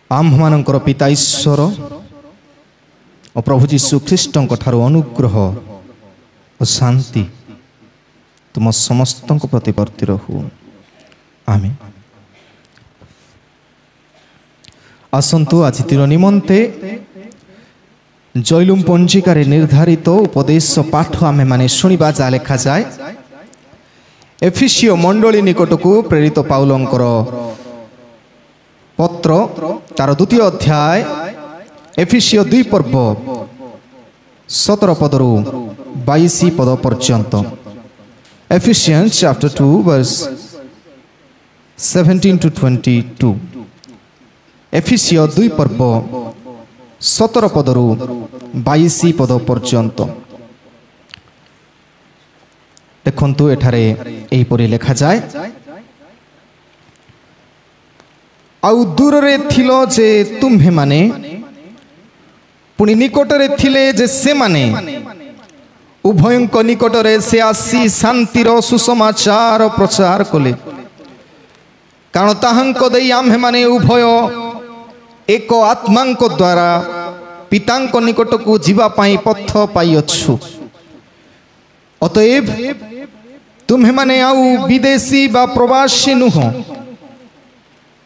आम्भमानंकर पिता ईश्वर और प्रभु जीशु ख्रीष्टଙ୍କ ଠାରୁ अनुग्रह और शांति तुम समस्त प्रति वर्ती रहू। आमेन। आसंतु आज तीर निमंते जैलुम पंजिकार निर्धारित उपदेश पाठ आमे माने शुणिबा जा लेखा जाए एफिसियो मंडली निकट को प्रेरित पाउलंकर पत्र तार द्वितीय अध्याय एफिसियो 2 पर्व 17 पदरु 22 पद पर्यंत। Ephesians chapter 2 verse 17 to 22। एफिसियो 2 पर्व 17 पदरु 22 पद पर्यंत। देखंतु एठारे एहिपरि लेखा जाए आउ दूर रे थिलो जे तुम्हे माने पुनि निकट रे थिले जे से माने उभयंक निकट रे से आसी शांतिर सुसमाचार प्रचार कले कारण ताहांक देई आम्हे माने उभय एक आत्मांक द्वारा पितांक निकट को जीवा पाई पथ पाई अछु। अतएव तुम्हे माने आउ विदेशी बा प्रवासी नुह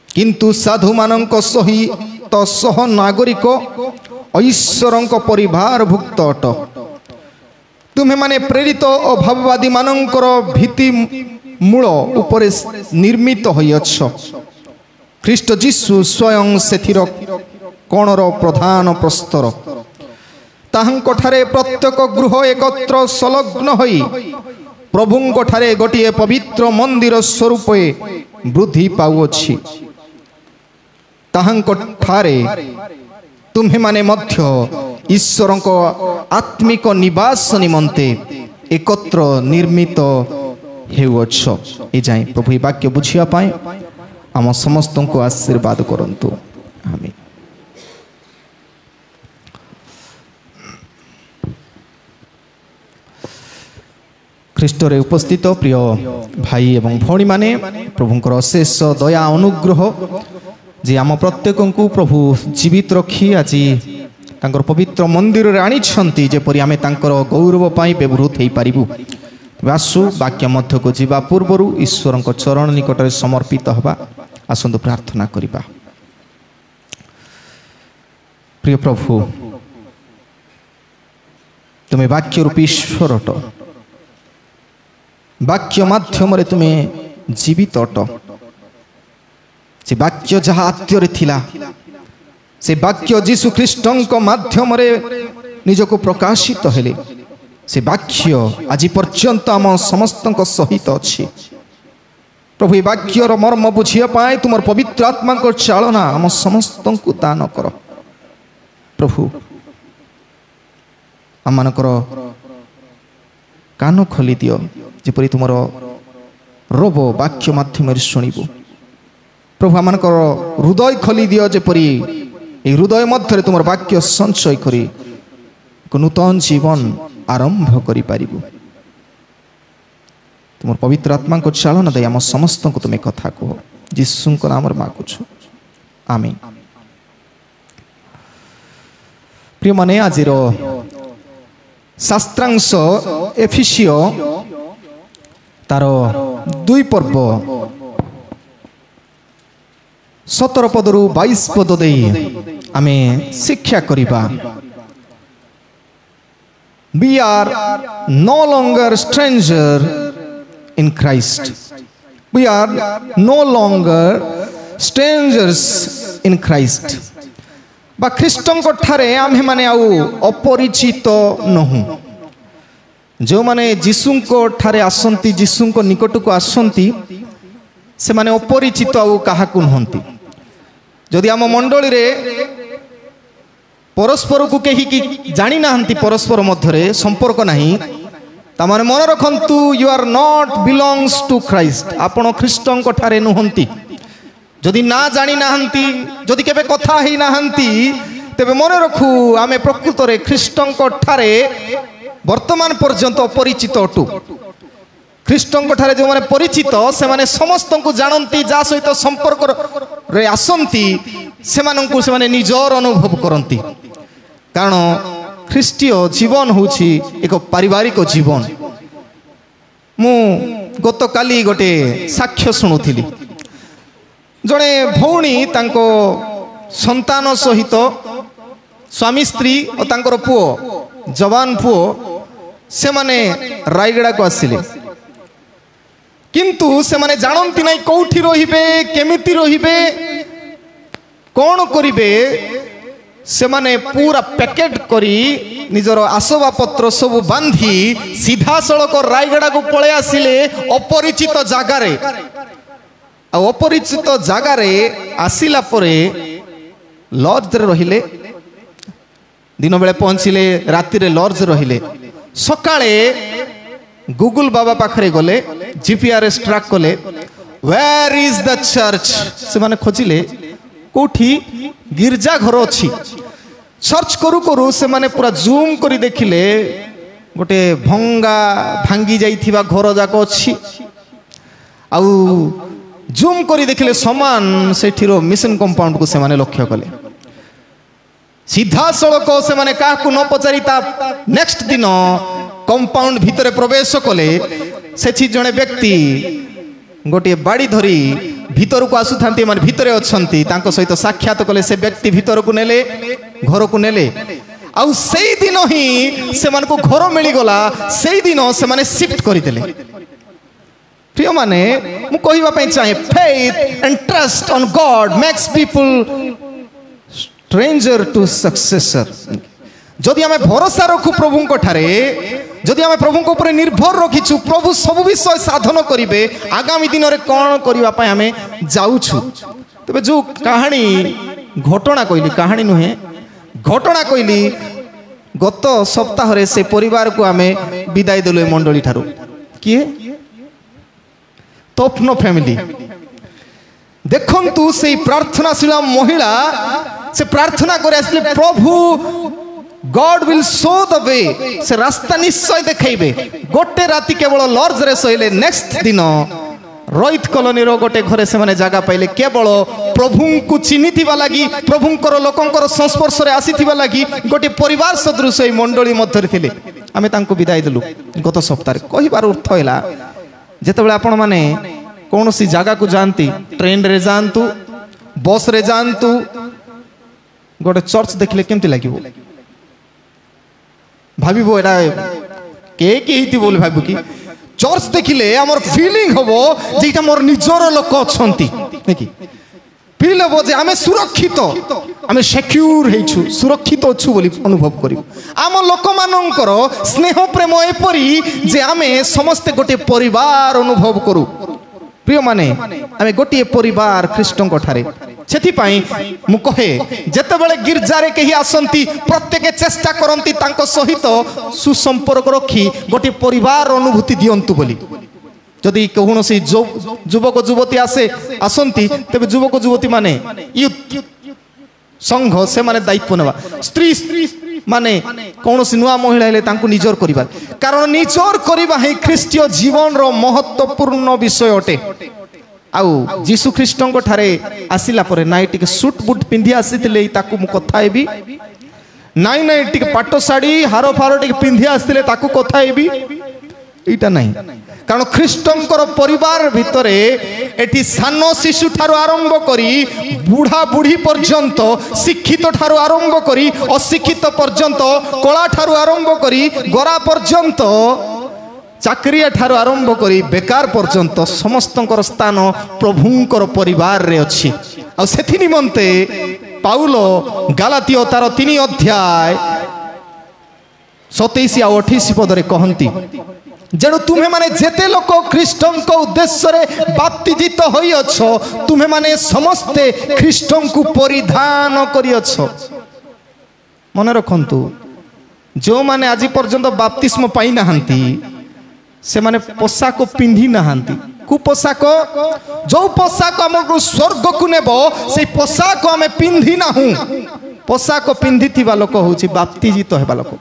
किंतु साधु मानंक सहित सह नागरिक ईश्वरंक परिवार भुक्त अट। तुम्हे माने प्रेरित अभाववादी मानंकर भीति मूल उपरे निर्मित होइछ। ख्रीष्ट जीशु स्वयं सेथिर कोणर प्रधान प्रस्तर ताहांक ठारे प्रत्येक गृह एकत्र संलग्न होई प्रभुंक ठारे गोटिए पवित्र मंदिर स्वरूपे वृद्धि पाउछि। ताहांक ठारे तुम्हे माने मध्य ईश्वरंक आत्मिक निवास निमंते एकत्र निर्मित हेउछ। ए जाय प्रभु वाक्य बुझिया पाए आम समस्त को आशीर्वाद करंतु। आमीन। ख्रीष्ट रे उपस्थित प्रिय भाई एवं भौणी माने प्रभुंकर अशेष दया अनुग्रह जे आम प्रत्येक को प्रभु जीवित रखी आज तांकर पवित्र मंदिर रे आनी छंती जेपरि आमे तांकर गौरव पाई व्यवहृत हेई पारिबु। आसु वाक्य मध्य को जीवा पूर्वरु ईश्वरंक चरण निकट रे समर्पित हवा आसंतु प्रार्थना करिबा। प्रिय प्रभु तुमे वाक्य रूपी ईश्वर अट वाक्य माध्यम रे तुमे जीवित अट। से वाक्य जहाँ आद्य थिला से वाक्य जीशु ख्रीष्टंक माध्यम रे निजको प्रकाशित हेले से वाक्य आज पर्यंत आम समस्त सहित अच्छी। प्रभु ये वाक्यर मर्म बुझिया पाए तुमर पवित्र आत्मा को चालना आम समस्त को दान कर। प्रभु आम मानकर कान खोली दियो जेपरि तुमर रोब वाक्य माध्यम शुणिबु। प्रभु आम हृदय खोली दियो जेपरि हृदय मध्य तुम वाक्य संचय करी एक नूतन जीवन आरंभ करि पारिबु। तुम पवित्र आत्मा को चालन दे आम समस्त को तुम्हें कथा कह जीशु नाम मागुछु। आमीन। प्रिय माने आज शास्त्रांश एफिसियो तार 2 पर्व 17 पदरु 22 पद दे आमे शिक्षा करिबा। We are no longer stranger in Christ. We are no longer strangers in Christ. बा ख्रीष्टन को ठारे आमे माने आउ अपरिचित नहु। जो माने जीशु को ठारे आसंती जीशु को निकट को आसंती से माने अपरिचित आउ काहा को नहंती। जदि आम मंडली रे परस्पर को कहीं की जानी नाहंती परस्पर मध्य संपर्क नहीं तमाने मन रखंतु you are not belongs to Christ. आपण ख्रीष्टन को ठारे नुहंती जदि ना जानी नाहंती जदि केबे कथा ही नाहंती तेबे मन रखु आमे प्रकृत रे ख्रीष्टन को ठारे वर्तमान पर्यंत अपरिचित अटु। ख्रीष्टन को ठारे जो माने परिचित से माने समस्त को जानती जा सहित संपर्क रे आसंती से निजर अनुभव करती कारण ख्रीष्टीय जीवन होछि एक पारिवारिक जीवन। मु गत काली गोटे साक्ष्य शुणुली जड़े भौणी तांको संतान सहित स्वामी स्त्री और तांकर पुओ जवान पुओ से माने रायगड़ा को आसिले किंतु से माने जानती नहीं कौठी रहिबे केमिति रहिबे कौन करिबे से माने पूरा पैकेट करी निजर आसवा पत्र सब बांधी सीधा सड़क रायगड़ा को पळे आसिले अपरिचित जागारे अपरिचित जागारे आसिला परे लॉज रे रहिले दिन बेले पहुंचले राति रे लॉज रहिले सकाळे गूगल बाबा पाखरे गले जीपीआरएस ट्रैक कले वेयर इज द चर्च से माने खोजिले कोठी गिरजा घर अछि सर्च करू करू से माने पूरा जूम करी देखिले गोटे भंगा भांगी जाइथिबा घर जाको अछि आउ जूम करी देखिले समान सेठिरो मिशन कंपाउंड को से माने लक्ष्य कले सीधा सड़क से माने काकू न पचारिता नेक्स्ट दिन कंपाउंड भितर प्रवेश कले सेठी जने व्यक्ति गोटे बाड़ी धरी भीतर को आसुथांती माने भितरे अछंती तांको सहित साक्षात कले से व्यक्ति भीतर को नेले घर को नेले आउ सेई दिन ही से मान को घर मिली गला सेई दिन से माने शिफ्ट करि देले। प्रिय माने मु कहिबा पई चाहे faith and trust on God makes people stranger to successor. जदि आमे भरोसा रखु प्रभु को ठारे जदि आमे प्रभु को ऊपर निर्भर रखिछु प्रभु सब विषय साधन करिवे आगामी दिन रे कोन करिवा पय आमे जाउछु। तबे जो कहानी घटना कहली कहानी नुहे घटना कहली गत सप्ताह रे से परिवार को आमे विदाई देलु मंडली ठारू किए तोफनो फैमिली देखंतु से प्रार्थनाशील महिला से प्रार्थना करे आसले प्रभु God will show the way से रास्ता निश्चय देखाइबे गोटे राति केवल लॉज रे सहिले नेक्स्ट दिन रोहित कॉलोनी रो गोटे घरे से माने जागा पाइले केवल प्रभु को चिन्हिथिबा लागि प्रभुंकर लोकंकर संस्पर्श रे आसीथिबा लागि गोटे परिवार सदृश मंडली मध्य थिले आमे तांको विदाई देलु। गत सप्ताह कहिबार अर्थ हैला जेतेबेले आपण माने कौनसी जगह को जानती ट्रेन रे जानतु बस रे जानतु गोटे चर्च देखले केमती लागिबो भाबिबो एडा के हिति बोल भाबु कि चर्च देखिले हमर फीलिंग हबो जेटा मोर निजर लोक अछंती नेकी फील हबो जे आमे सुरक्षित आमे सिक्योर हेछु सुरक्षित अछु बोली अनुभव करिबो आम लोक मानकर स्नेह प्रेम एपरी जे आमे समस्त गोटे परिवार अनुभव करू। प्रिय माने आमे गोटे परिवार ख्रीष्टन को ठारे सेथि पई मु कहे जेतेबेले गिरजारे केही आसंती प्रत्येक चेष्टा करंती तांको सहित सुसंपर्क रखी गोटे परिवार अनुभूति दियंतु बोली जदि कौनसी युवक युवती आसंती तेबे युवक युवती माने यूथ संघ से माने दायित्व नेबा स्त्री माने कौनसी नुआ महिला हेले तांको निजर करिबा कारण निजर करिबा हे ख्रीष्टीय जीवन रो महत्वपूर्ण विषय अटे। आउ जीसु ख्रीष्टन को ठारे आसिला परे नाइ टिके सूट बूट पिंधि आसीतिले ताकू मु कथा हेबी नाइ नाइ टिके पाटो साड़ी हारो फारो टिके पिंधि आसीतिले ताकू कथा हेबी एटा नाही कारण ख्रीष्टंकर परिवार भितरे एटी सानो शिशु ठारो आरंभ करी बुढ़ा बुढ़ी पर्यंत शिक्षित ठारो आरंभ करी अशिक्षित पर्यंत कला ठारो आरंभ करी गोरा पर्यंत चाकरिया ठारो आरंभ करी बेकार पर्यंत समस्तंकर स्थान प्रभुंकर परिवार रे अछि। आ सेथि निमंते पाउल गालातियो तार 3 अध्याय 27 आ 28 पद रे कहंती जेणु तुम्हें माने जेते लोक ख्रीष्टन को उद्देश्य रे बाप्तिजित होई अछो तुम्हें माने समस्ते ख्रीष्टन को परिधान करी अछो। मन रखंतु जो माने आज पर्यंत बाप्तिस्म पाई नाहंती से माने पोशाक पिंधि नाहंती कु पोशाक जो पोशाक हमको स्वर्ग को नेबो से पोशाक हमें पिंधि नाहु पोशाक पिंधि थिबा लोक होछि बाप्तिजित हेबा लोक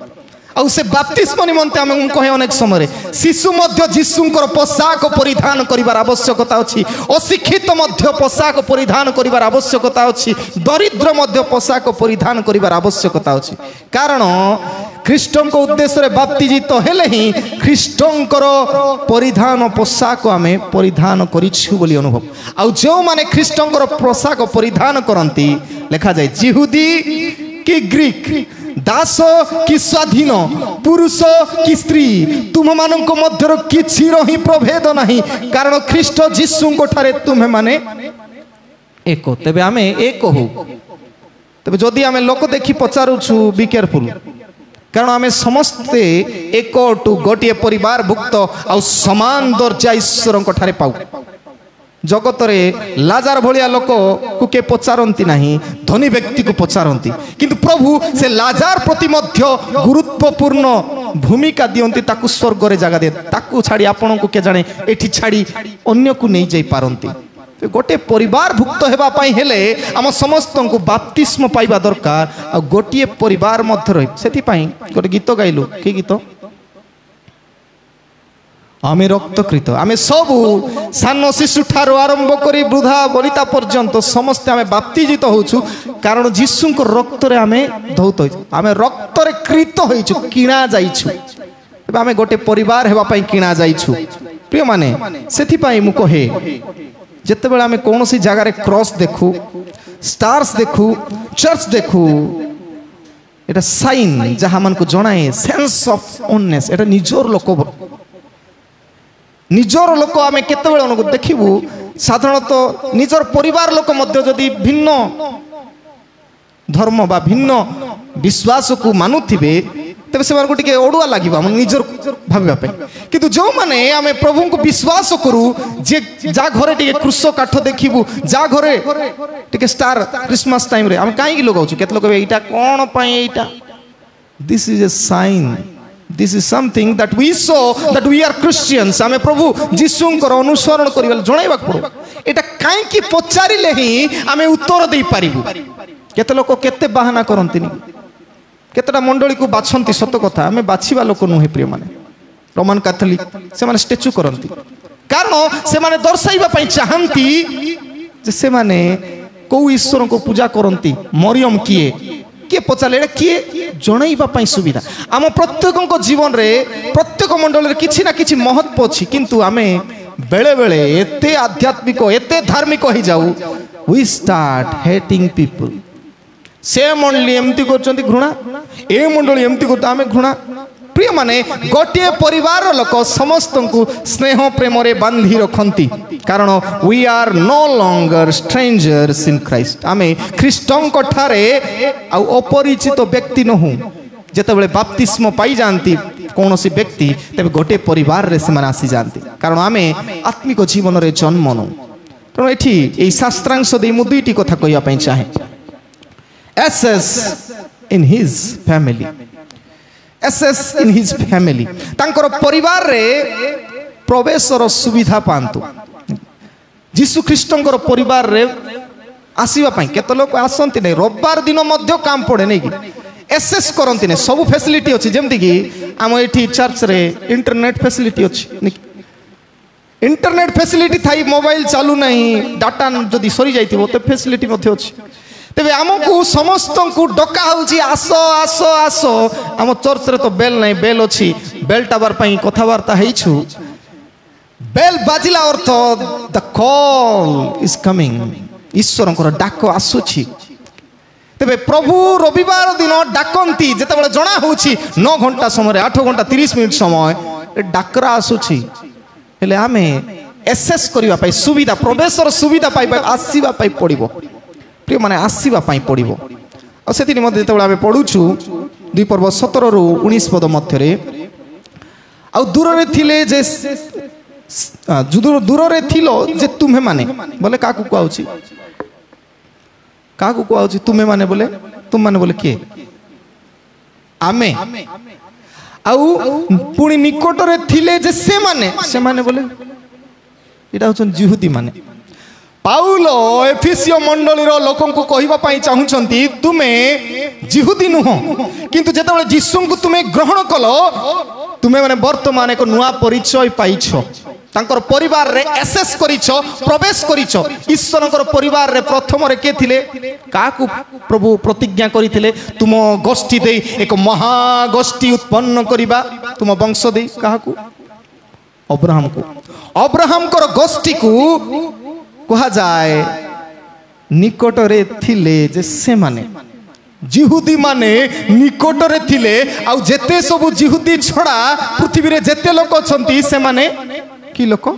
आउ से बाप्तिस्म निमंते आम कहे अनेक समय शिशु मध्य जीशुंकर पोशाक परिधान करिवार आवश्यकता अछि, अशिक्षित मध्य पोशाक परिधान करिवार आवश्यकता अछि, दरिद्र मध्य पोशाक परिधान करिवार आवश्यकता अछि। कारण ख्रीष्टंक उद्देश्य बाप्तिजित हेले ही ख्रीष्टंकर परिधान पोशाक आमे परिधान करिछु बोली अनुभव। आउ जो माने ख्रीष्टंकर पोशाक परिधान करंती लेखा जाय जिहुदी कि ग्रीक, दास कि स्वाधीन, पुरुष कि स्त्री, तुम मानक मध्यर किछि रही प्रभेद नहीं, कारण ख्रीष्ट जीशुंको ठारे तुमे माने एक। तेबे आमे एक हो। तेबे जदि आमे लोक देखि पचारुछु बी केयरफुल, कारण आमे समस्ते एक टू गोटे परिवार भुक्त आ समान दर्जा ईश्वरंको ठारे पाऊ। जगत रे लाजार भलिया लोक को के पचारंती नहीं, धनी व्यक्ति को पचारंती, किंतु प्रभु से लाजार प्रति मध्य गुरुत्वपूर्ण भूमिका दियंती, ताकू स्वर्ग रे जगह दे, ताकू छाड़ी आपन को के जाने एठी छाड़ी अन्य को नहीं जाई पारंती। तो गोटे परिवार भुक्त हेबा पई हेले आम समस्त को बाप्तिस्म पाइबा दरकार, आ गोटे परिवार मध्य रही। सेति पई गोटे गीत गाइलु, कि गीत? आमे रक्तकृत, आमे सबू सान शिशु ठार आरंभ करी वृद्धा बनिता पर्यंत समस्ते आमे बाप्तिजित होछु, कारण जीशु को रक्त रे आमे धौत होइछु, आमे रक्त रे कृत होइछु, किणा जाइछु। एबे आमे गोटे परिवार हेबा पई किणा जाइछु। प्रिय माने सेथि पई मु कहे जते बेला आमे कोनोसी जगह रे क्रॉस देखु, स्टार्स देखु, चर्च देखु, एटा साइन जहा मन को जणाए सेंस ऑफ ओननेस, एटा निजोर लोक निजर लोक आम केत देखू। साधारणतः निजर परिवार लोक मध्य जदि भिन्न धर्म बा भिन्न विश्वास को मानुथिबे तेबे से मानको टिके ओडुआ लागिबा हम निजर भाबिबा पे। किंतु जो माने आमे प्रभु को विश्वास करू, जे जा घरे टिके क्रूस काठ देखिबू, जा घरे टिके स्टार क्रिसमस टाइम रे हम काई की लगाउछु, केत लोक एटा कोन पई एटा, this is a sign, this is something that we saw that we are Christians। आमे प्रभु जीशुंकर अनुसरण करिवल जणाइबा पड़ो। एटा काई की पचारिले ही आमे उत्तर देई पारिबू। केते लोक केते बहाना करंतिनी, केतेटा मंडली को बाछंती, सत कथा आमे बाछिबा लोक नुहे। प्रिय माने रोमन कैथोलिक से माने स्टैच्यू करंती, कारण से माने दर्शाइबा पई चाहंती जे से माने को ईश्वर को पूजा करंती। मरियम किए किए पचारे किए जणाइबा पई सुविधा। आम प्रत्येक जीवन रे प्रत्येक मंडल रे किछि ना किछि महत्व अछि, किंतु आमे बेले बेले एते आध्यात्मिक एते धार्मिक हो जाऊ, वी स्टार्ट हेटिंग पीपल। से मंडली एमती करचंती घृणा, ए मंडली एमती करत आमे घृणा। प्रिय माने गोटे परिवार लोक समस्त को स्नेह प्रेम रे बांधी रखंती, कारण we are no longer strangers in Christ. आमे ख्रीष्टंक ठारे आ अपरिचित व्यक्ति नहु। जेतेबेले बाप्तिस्म पाई जानती कौन सी व्यक्ति, तबे गोटे परिवार रे से आसी जानती, कारण आमे आत्मिक जीवन रे जन्म नु। तेणु एठी एई शास्त्रांश दे मु दुईटी कथा कहिया पई चाहे। SS in his family, SS in his family, तांकर परिवार रे प्रवेशर सुविधा पांतु। जीशु ख्रीष्टंकर परिवार रे आसीबा पई केते लोक आसंती नै, रविवार दिन मध्य काम पड़े नै कि एसएस करंती नै। सब फैसिलिटी अछि, जेमति कि आम एठी चर्च रे इंटरनेट फैसिलिटी अछि। इंटरनेट फैसिलिटी थाई मोबाइल चालू नहीं, डाटा जदि सरी जाइथिबो त फैसिलिटी मध्ये अछि। तेबे आमको समस्त को डका होची आसो आसो आसो। आम चर्च रे तो बेल नहीं, बेल अछि, बेल टावर पई कथावार्ता हेइछु। बेल बाजिला अर्थ द कॉल इज कमिंग, ईश्वरंकर डाक आसुछि। तेबे प्रभु रविवार दिन डाकंती, जेतेबेले जणा होछि 9 घंटा समय 8 घंटा 30 मिनिट समय डाकरा आसुछि। हेले आमे एसेस करिवा पई सुविधा, प्रवेशर सुविधा पाई आसीबा पई पड़िबो। प्रिय माने आसीबा पाई पड़िबो। आ सेति निमते जेतेबेले आमे पढुछु 2 पर्व 17 रु 19 पद मध्य रे, आ दूर रे थिले जे दूर रे थिलो जे तुमे माने बोले काकू कहउछि, काकू कहउछि तुमे माने बोले, तुम माने बोले के आमे। आउ पुणी निकट रे थिले जे से माने बोले एटा होछन जिहुदी माने। पाउल एफिसियो मंडली लोक कहवाई चाहूँगी तुमे जिहुदी नुह किंतु जेतेबेले यीशु को तुमे ग्रहण कल तुमे माने वर्तमान एक नुआ परिचय पाइछ तांकर परिवार रे एसेस करिछ प्रवेश करिछ ईश्वरकर परिवार रे प्रथम रे के थिले काकू प्रभु प्रतिज्ञा करिथिले तुम गोष्ठी दे एक महागोष्ठी उत्पन्न करिबा तुम वंश दे काहाकू अब्राहम को गोष्ठी को कहा जाए निकट रे थिले जे से माने जिहुदी माने निकट रे थिले आ जेते सब जिहुदी छड़ा पृथ्वी रे जेते लोक अछंती से माने कि लोक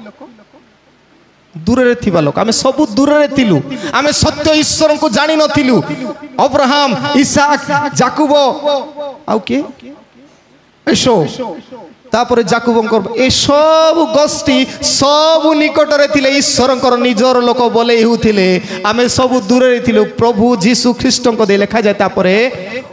दूर रे थिबा लोक आमे सब दूर रे थिलु आमे सत्य ईश्वर को जानि नथिलु अब्राहम इसहाक याकूब आउ के एसो तापर जाकुबंकर ए सब गोष्ठी सब निकट रे थिले ईश्वरंकर निजर लोक बोले हेउथिले आमे सब दूर रे थिलु प्रभु यीशु ख्रीष्ट को दे लिखा जाय तापरे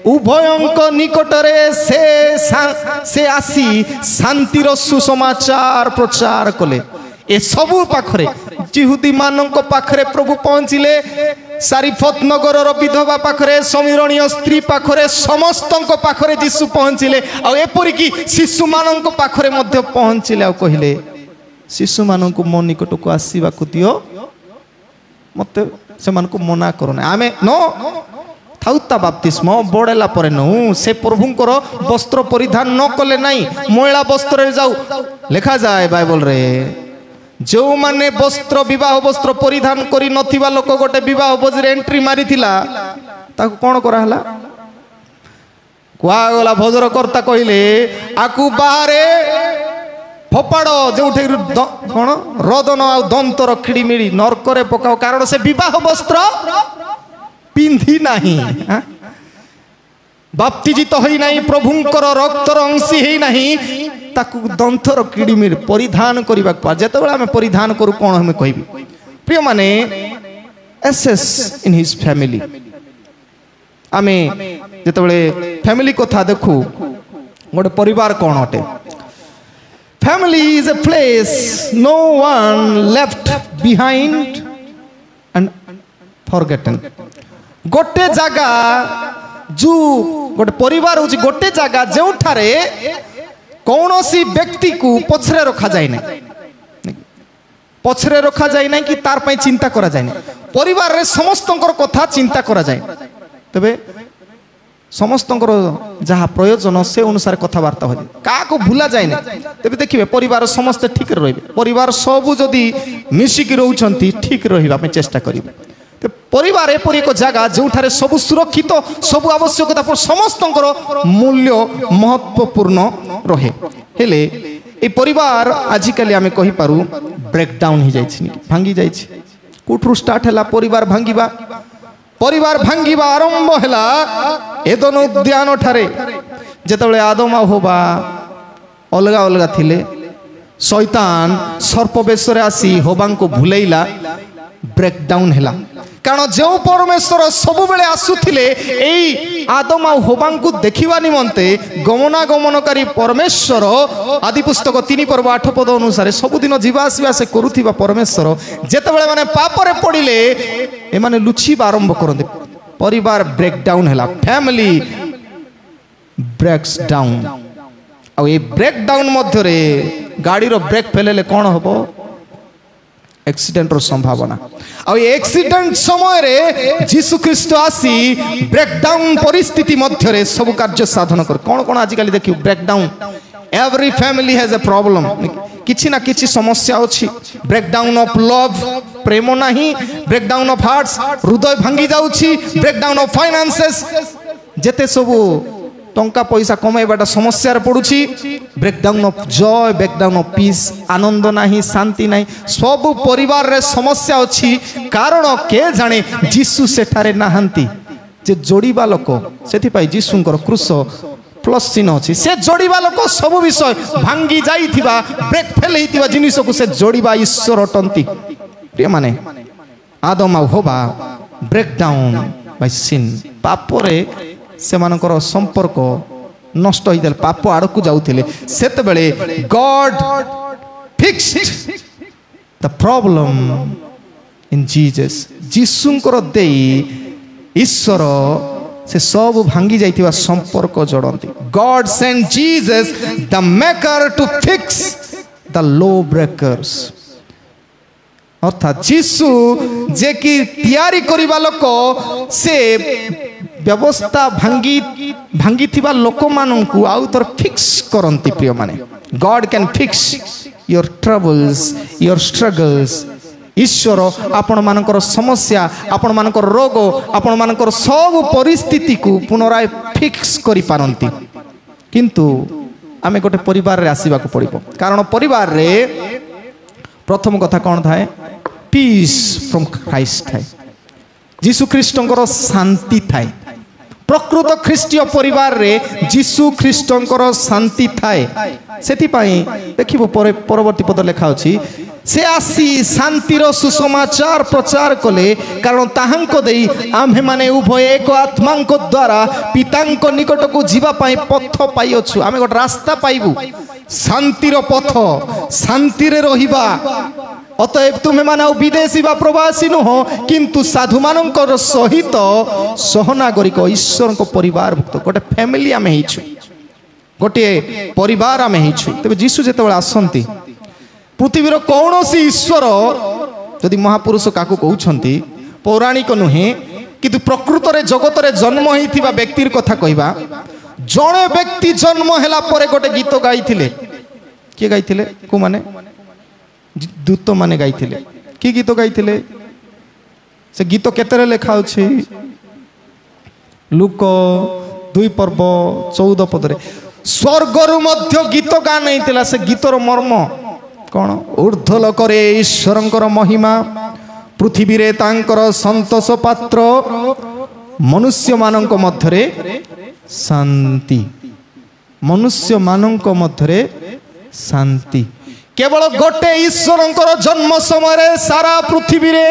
उभयंक निकट रे से आसी शांतिर सुसमाचार प्रचार कले ए सब पाखरे जिहुदी मानक पाखरे प्रभु पहुंचिले सारीफत नगर विधवा पाखरे समीरणीय स्त्री पाखरे समस्त पाखरे यीशु पहुंचिले आ एपरि कि शिशु मानक पाखरे मध्य पहुंचिले आ कहिले शिशु मानक मो निकट को आसीबा को दियो मते से मानक मना करने आमे नो थाउता बाप्तिस्म बड़ेला परे नु से प्रभुंकर वस्त्र परिधान न कले नाही महिला वस्त्र रे जाऊ लिखा जाए बाइबल रे जो माने वस्त्र विवाह वस्त्र परिधान करी नथिबा लोक गोटे विवाह भोज रे एंट्री मारी थिला ताको कोन करा हला कुआ गला भोजर करता कहिले आकु बाहरे फोपाड़ो जोठे कोन रदन आ दंतर खिड़ी मिड़ी नरक रे पकाओ कारण से विवाह वस्त्र पिंधी नाही बाप्तिजित होई नाही प्रभुंकर रक्तर अंशी हेई नाही ताकू दंतर किड़ीमिर परिधान करबा पा जेतेबेला हमें परिधान करू कोन हमें कहबी प्रिय माने एसएस इन हिज फैमिली हमें जेतेबेले फैमिली कथा देखू गोटे परिवार कोन हटे family is a place no one left behind and forgotten गोटे जगह जो गोटे परिवार होची गोटे जगह जोठारे कौनसी व्यक्ति को पछरे रखा जाए ना पछरे रखा जाए ना कि तार पई चिंता करा जाए ना परिवार रे समस्तंकर कथा चिंता करा जाए तबे समस्तंकर जहाँ प्रयोजन से अनुसार कथबार्ता हो का को भूला जाए ना तबे देखिए परिवार समस्त ठीक रहे परिवार सब जदि मिसिकी रहउछंती ठीक रहिबा पे चेष्टा करिबे तो परिवार एपरि एक जगह जोठारे सब सुरक्षित सब आवश्यकता पर समस्तंकर मूल्य महत्वपूर्ण रहे हेले ए परिवार आजिकली आमे कहि पारू ब्रेक डाउन हो जाइछि भांगी जाइछि कोठरू स्टार्ट हला परिवार भांगिबा आरंभ हला एदन उद्यान ठारे जेतेबेले आदम आ हवा अलगा अलगा थिले शैतान सर्प बेशरे आसी हवां को भुलेइला ब्रेक डाउन हला कारण जो परमेश्वर सब बेले आसुथिले एई आदम आ हवा को देखिबा निमंते गमनागमनकारी परमेश्वर आदि पुस्तक 3 पर्व 8 पद अनुसार सबुदिन जीवा आसीबा से करुथिबा परमेश्वर जेतेबेले माने पापरे पड़िले ए माने लुचिबा आरंभ करंदे परिवार ब्रेक डाउन हला फैमिली ब्रेक्स डाउन आ ए ब्रेक डाउन मध्य रे गाड़ी रो ब्रेक फेलेले कोन हबो एक्सीडेंट रो संभावना आ एक्सीडेंट समय रे जीसु ख्रीष्ट आसी ब्रेक डाउन परिस्थिति मध्य रे सब कार्य साधन कर कोन कोन आज काली देखियो break down every family has a problem किछि ना किछि समस्या अछि ब्रेक डाउन ऑफ लव प्रेम नाही ब्रेक डाउन ऑफ हार्ट्स हृदय भांगी जाउछि ब्रेक डाउन ऑफ फाइनेंसेस जेते सब टंका पैसा कमाइबाटा समस्या रे पडुछि breakdown of joy breakdown of peace आनंद नाही शांति नाही सब परिवार रे समस्या अछि कारण के जाने जीसु सेठारे नाहंती जे जोड़ीबा लोक सेथि पई जीसुंकर क्रूस प्लस चिन्ह अछि से जोड़ीबा लोक सब विषय भांगी जाईथिबा ब्रेक फेल हेतिबा जिनिस को से जोड़ीबा ईश्वर अटंती प्रिय माने आदम आ हवा ब्रेकडाउन बाय सिन पापरे से मानकर संपर्क नष्ट होइदल पाप आड़कू जाउथिले सेते बेले God fixed the problem in Jesus जीसुंकर देई ईश्वर से सब भांगी जाइथिबा संपर्क जोड़ती God send Jesus the maker to fix the law breakers अर्थात जीसु जे कि तैयारी करिबा लोक से व्यवस्था भांगी थिबा लोक माननकु आउ तर फिक्स करंती प्रिय माने God can fix your troubles your struggles ईश्वर आपण मानकर समस्या आपण मानकर रोग आपण मानकर सब परिस्थिति को पुनराय फिक्स करि पारंती किंतु आमे गोटे परिवार रे आसीबा को पड़िबो कारण परिवार रे प्रथम कथा कौन थाए पीस फ्रॉम क्राइस्ट थाए जीसु ख्रीष्टंकर शांति थाए प्रकृत ख्रीष्टीय परिवार रे जीसु ख्रीष्टंकर शांति थाए सेति पाई देखिबो परवर्ती पद लेखा अछि से आसी शांतिर सुसमाचार प्रचार कले कारण ताहांको देई आम्हे माने उभय एक आत्मांको द्वारा पितांको निकट को जीवा पाई पथ पाई अछु आमे गोट रास्ता पाइबू शांतिर पथ शांति रे रहिबा अतएव तुम्हें माने विदेशी बा प्रवासी नुह किंतु साधु मानकर सहित सहनागरिक ईश्वर को परिवार भुक्त गोटे फैमिली आमे हिछु गोटे परिवार आमे हिछु तबे जीसु जेतबेला आसंती पृथ्वीर कौनसी ईश्वर यदि महापुरुष काकू कहउछंती पौराणिक नुहे किंतु प्रकृत रे जगत रे जन्म होइथिबा व्यक्तिर कथा कहबा जणे व्यक्ति जन्म हैला परे गोटे गीत गाइथिले के गाइथिले को माने दूत माने गाइथिले की गीत गाइथिले से गीत केतरे लेखा अछि लुक 2 पर्व 14 पदरे स्वर्गरु मध्य गीत गान नैतिला से गीतर मर्म कौन ऊर्ध्वलोकरे ईश्वरंकर महिमा पृथ्वी रे तांकर संतोष पात्र मनुष्य मानक मध्यरे शांति मनुष्य मानक मध्यरे शांति केवल गोटे ईश्वरंकर जन्म समय सारा पृथ्वी रे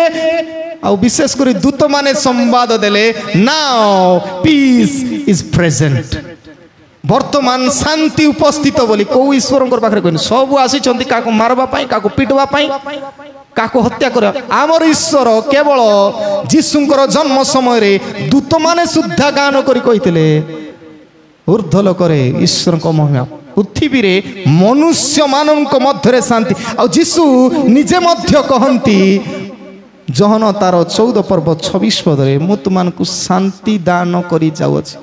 आ विशेष कर दूत माने संवाद देले नाउ पीस इज प्रेजेंट वर्तमान शांति उपस्थित बोली को ईश्वरंकर पाखरे कहनी सब आसी चंती काको मारबा पाई काको पिटवा पाई काको हत्या कर आमर ईश्वर केवल जीसुंकर जन्म समय रे दूत माने सुद्धा गान करी कहितले ऊर्ध्वलोकरे ईश्वर को महिमा पृथ्वी रे मनुष्य मानक मध्यरे शांति आ जीसु निजे मध्य कहंती जहन तार 14 पर्व 26 पदरे मु तुमको शांति दान करी जाउछि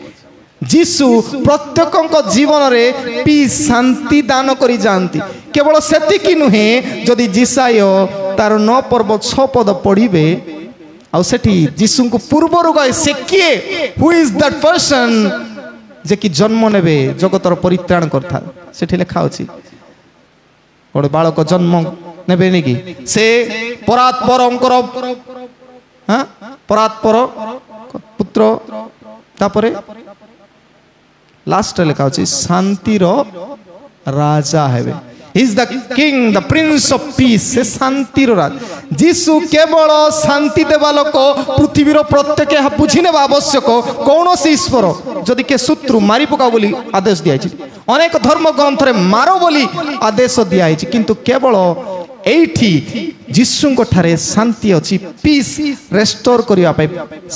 जीसु प्रत्येक जीवन रे पी शांति दान करी जानती केवल सेतिकी नुहे जदि जिसाय तार 9 पर्व 6 पद पढ़िबे आ सेठी जीसु को पूर्वरु गए से किए हु इज दैट पर्सन जे कि जन्म नेबे जगतर परित्राण करता सेठी लिखा अछि गोटे बालक जन्म नेबे नेकी से परात्परंकर हां परात्पर पुत्र तापरे लास्ट लिखा अछि शांतिर राजा हेबे he is the king the Prince of peace से शांतिर राजा जीसु केवल शांति देवा लोक पृथ्वीर प्रत्येक बुझी नेबा आवश्यक कौन से ईश्वर जदि के शत्रु मारी पका बोली आदेश दिया अनेक धर्म ग्रंथ रे मारो बोली आदेश दिया किंतु केवल एठी जीसुंको ठारे शांति अछि पीस रेस्टोर करिया पे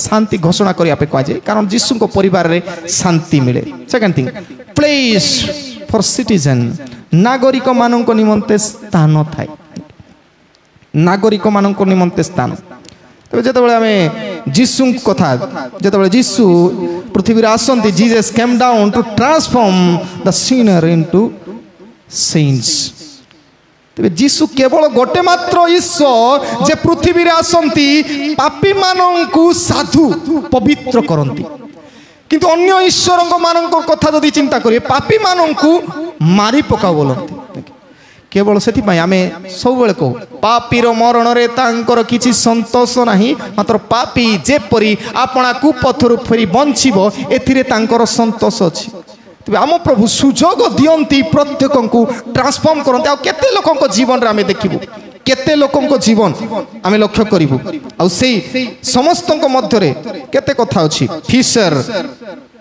शांति घोषणा करिया पे कह जाय कारण जीसुंको परिवार रे शांति मिले second thing place for citizen नागरिक मानक निमंते स्थान थाए नागरिक मानक निमंते स्थान तबे जेतेबेले हमें जीसु कथा जेतेबेले जीसु पृथ्वी रे आसंती Jesus came down to transform the sinner into saints तबे जीसु केवल गोटे मात्र ईश्वर जे पृथ्वी रे आसंती पापी माननकु साधु पवित्र करंती किंतु अन्य ईश्वर मानक कथा जदि चिंता करिए पापी माननकु मारी पका बोलती केवल से आम सब कह पापीर मरण रे तांकर किछि संतोष नहीं मात्र पापी जेपरी आपणा कुपथरु फेरी बंचिबो एथिरे तांकर संतोष अछि तबे आम प्रभु सुजोग दियंती प्रत्येक को ट्रांसफॉर्म करते आ केते लोकक जीवन रे आमे देखिबु केते लोकक जीवन आमे लक्ष्य करिबु आ सेही समस्तक मध्य रे केते कथा अछि fisher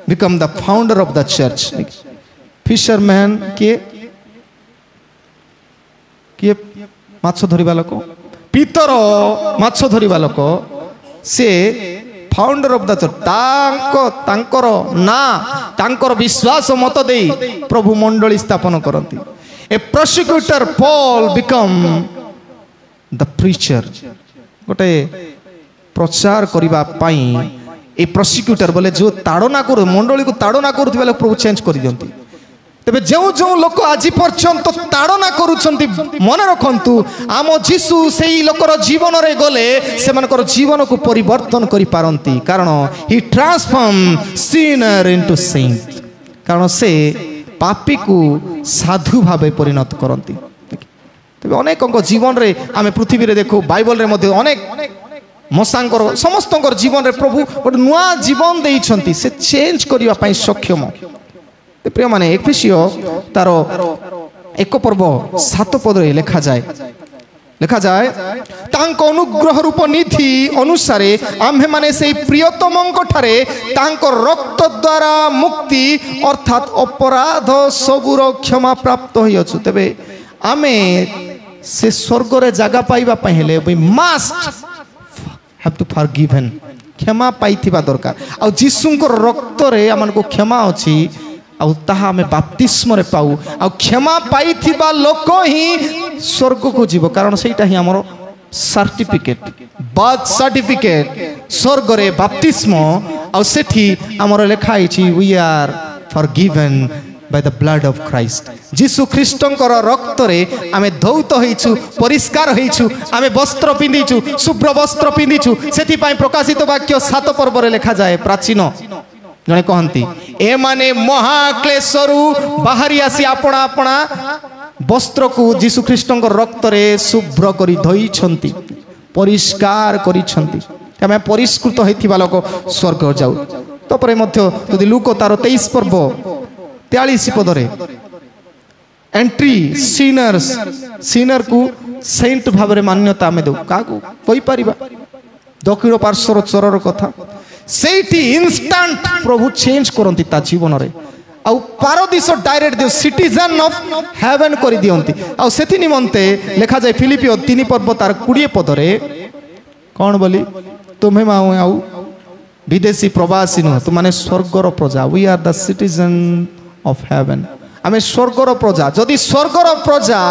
become the founder of the church fisherman किए किए माछ धरिबा लोक ପିତର ମାଛ ଧରିବା ଲୋକ ସେ फाउंडर ऑफ द चर्च तांकर ना तांकर विश्वास मत दे प्रभु मंडली स्थापन करती ए prosecutor Paul become the preacher गोटे प्रचार करबा पई ए प्रोसिक्यूटर बोले जो ताड़ना कर मंडली को ताड़ना करूथिबा लोक प्रभु चेंज कर दियंती तेबे जो जो लोक आज पर्यंत ताड़ना करूछंती मन रखंतु आम जीसु सेही लोकर जीवन रे गले से मनकर जीवन को परिवर्तन करि पारंती कारण ही ट्रांसफॉर्म सिनर इनटू सेंट कारण से पापी को साधु भावे परिणत करंती तेबे अनेक जीवन रे आमे पृथ्वी रे देखो बाइबल रे मध्ये अनेक मसांकर समस्तंकर जीवन रे प्रभु गोटे नुआ जीवन देइछंती से चेंज करिवा पई सक्षम प्रिय माने एफिसियो तार 1 पर्व 7 पद रे लिखा जाए तांको अनुग्रह रूप निधि अनुसार आम्हे माने से प्रियतमंक ठारे तांको रक्त द्वारा मुक्ति अर्थात अपराध सबुर क्षमा प्राप्त होइछु तबे आमे से स्वर्ग रे जागा पाइबा पहिले we must have to forgiven क्षमा पाइथिबा दरकार आ जीसुंकर रक्त रे हमन को क्षमा अछि आउ ताहा में बाप्तिस्म रे पाऊ आ क्षमा पाइथिबा लोक ही स्वर्ग को जीव कारण सेटा ही हमर सर्टिफिकेट बर्थ सर्टिफिकेट स्वर्ग रे बाप्तिस्म आ सेठी हमर लिखा आइछि we are forgiven by the blood of Christ जीसु ख्रीष्टंकर रक्त रे आमे धौत होइछु परिष्कार होइछु आमे वस्त्र पिंदिछु शुभ्र वस्त्र पिंदिछु सेति पई प्रकाशित वाक्य 7 पर्व रे लिखा जाए प्राचीन जने कहती ए माने महाक्लेशरु बाहरी आसी आपणा आपणा वस्त्र को जीसु ख्रीष्टंक रक्त रे शुभ्र करी धोई छंती परिष्कार करी छंती तमे परिष्कृत हेथिबा लोक स्वर्ग जाऊ तो परे मध्य यदि लूक तार 23 पर्व 43 पद रे एंट्री सिनर को सेंट भाव रे मान्यता में दो काकू कोई परिबा दक्षिण पार्श्वर चरर कथा सेठी इंस्टेंट प्रभु चेंज करंती ता जीवन रे आ पारदीस direct the citizen of heaven करि दियंती आ सेथि निमंते लिखा जाय फिलिपियो 3 पर्व तार 20 पद रे कोन बोली तुम्हे माऊ आउ विदेशी प्रवासी न तु माने स्वर्गर प्रजा we are the citizen of heaven आमे स्वर्गर प्रजा जदि स्वर्गर प्रजा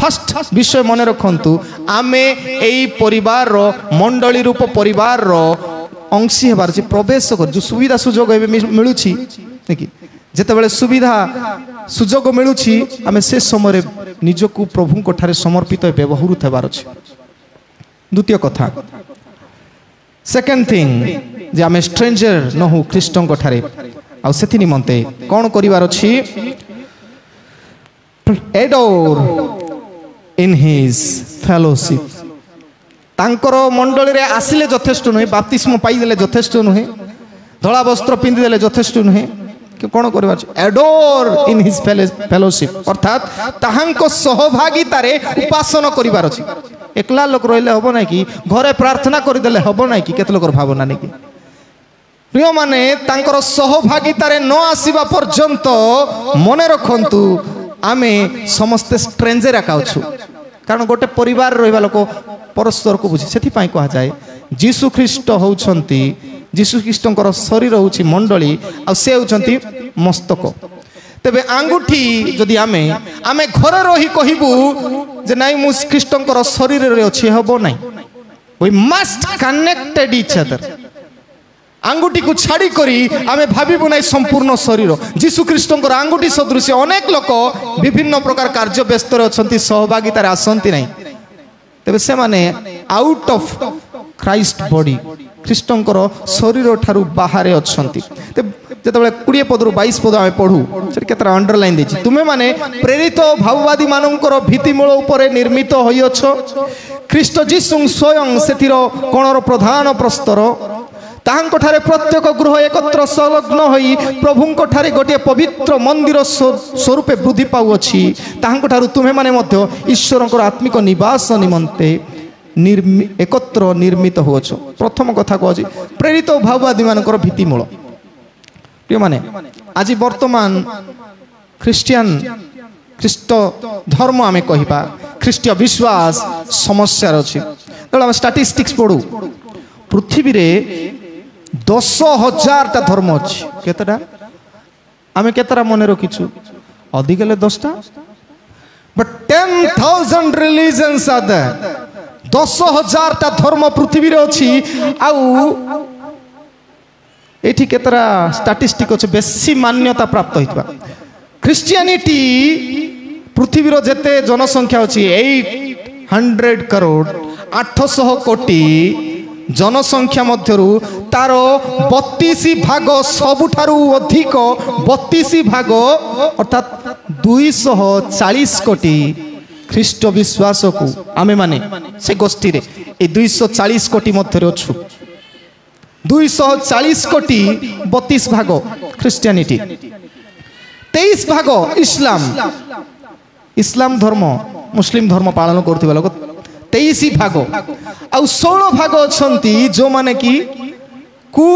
फर्स्ट विषय मन रखंतु आमे एई परिवार रो मंडली रूप परिवार रो अंशी हेबार जे प्रवेश कर जो सुविधा सुजोग मिलुछि देखि जेतेबेले सुविधा सुजोग मिलुछि आमे से समय निजको प्रभु को ठारे समर्पित व्यवहार हेबार अछि द्वितीय कथा सेकंड थिंग जे आमे स्ट्रेंजर न हो ख्रीष्टन को ठारे आ सेथि निमंते कोन करिवार अछि एडोर इन हिज फेलोशिप तांकर मंडली रे आसिले यथेष्ट नुहे बाप्तिस्म पाई देले यथेष्ट नुहे धला वस्त्र पिंधि देले यथेष्ट नुहे कि कोन करबा एडोर इन हिज फेलोशिप अर्थात ताहांको सहभागिता रे उपासना करिवार अछि एकला लोक रहिले हबो नै कि घरे प्रार्थना करि देले हबो नै कि केत लोकर भावना नै कि प्रिय माने तांकर सहभागिता रे न आसीबा पर्यंत मने रखंतु आमे समस्त स्ट्रेंजर आकाउछु कारण गोटे परिवार रहिबा लोक परस्पर को बुझी सेथि पाई कहा जाए जीसु ख्रीष्ट होउछंती जीसु ख्रीष्टंकर शरीर होउछि मंडली आ से होउछंती मस्तक तेबे आंगुठी जदि आमे घरे रही कहिबू जे नाइ मु ख्रीष्टंकर शरीर रे अछि हबो नै we must connected each other आंगुठी को छाड़ी करी आमे भाबिबु नै संपूर्ण शरीर जीसु ख्रीष्टंकर आंगुठी सदृश अनेक लोक विभिन्न प्रकार कार्य व्यस्त रे अछंती सहभागिता रे आसंती नै तेबे से माने आउट ऑफ क्राइस्ट बॉडी ख्रीष्टंकर शरीर ठारू बाहर अछंती जेतेबेले 20 पदरु 22 पद आमे पढू सेठी केतरा अंडरलाइन देछि तुमे माने प्रेरित भाववादी मानकर भित्तिमूल उपरे निर्मित होइअछो ख्रीष्ट जीसु स्वयं सेथिर कोणर प्रधान प्रस्तर ताहांको ठारे प्रत्येक गृह एकत्र संलग्न होई प्रभुंको ठारे गोटे पवित्र मंदिर स्वरूपे वृद्धि पाउछि ताहांको ठारू तुमे माने मध्य ईश्वरंकर आत्मिक निवास निमंते एकत्र निर्मित होछ प्रथम कथा कहछि प्रेरित भाववादी मानकर भित्तिमूल प्रिय माने आज वर्तमान ख्रिस्ट धर्म आमे कहिबा ଖ୍ରୀଷ୍ଟୀୟ ବିଶ୍ୱାସ ସମସ୍ୟାର ଅଛି। ତେଣୁ ଆମେ ଷ୍ଟାଟିଷ୍ଟିକ୍ସ ପଢ଼ୁ, ପୃଥିବୀରେ 10,000ଟା ଧର୍ମ ଅଛି। କେତେଟା? ଆମେ କେତେଟା ମନେ ରଖିଛୁ? ଅଧିକ ହେଲେ 10ଟା, but 10,000 religions are there. 10,000ଟା ଧର୍ମ ପୃଥିବୀରେ ଅଛି। ଆଉ ଏଠି କେତେଟା ଷ୍ଟାଟିଷ୍ଟିକ୍ ଅଛି ବେଶୀ ମାନ୍ୟତା ପ୍ରାପ୍ତ ହେଇଥିବା? ଖ୍ରୀଷ୍ଟିଆନିଟି ପୃଥିବୀର ଯେତେ ଜନସଂଖ୍ୟା ଅଛି 800 କରୋଡ଼, 800 କୋଟି ଜନସଂଖ୍ୟା ମଧ୍ୟରୁ ତାର 32 ଭାଗ, ସବୁଠାରୁ ଅଧିକ 32 ଭାଗ ଅର୍ଥାତ୍ 240 କୋଟି ଖ୍ରୀଷ୍ଟ ବିଶ୍ୱାସକୁ ଆମେମାନେ ସେ ଗୋଷ୍ଠୀରେ ଏ 240 କୋଟି ମଧ୍ୟରେ ଅଛୁ। 240 କୋଟି 32 ଭାଗ ଖ୍ରୀଷ୍ଟିଆନିଟି, 23 ଭାଗ ଇସଲାମ ଧର୍ମ, ମୁସଲିମ ଧର୍ମ ପାଳନ କରୁଥିବା ଲୋକ 23 ଭାଗ, ଆଉ 16 ଭାଗ ଅଛନ୍ତି ଯେଉଁମାନେ କି କୁ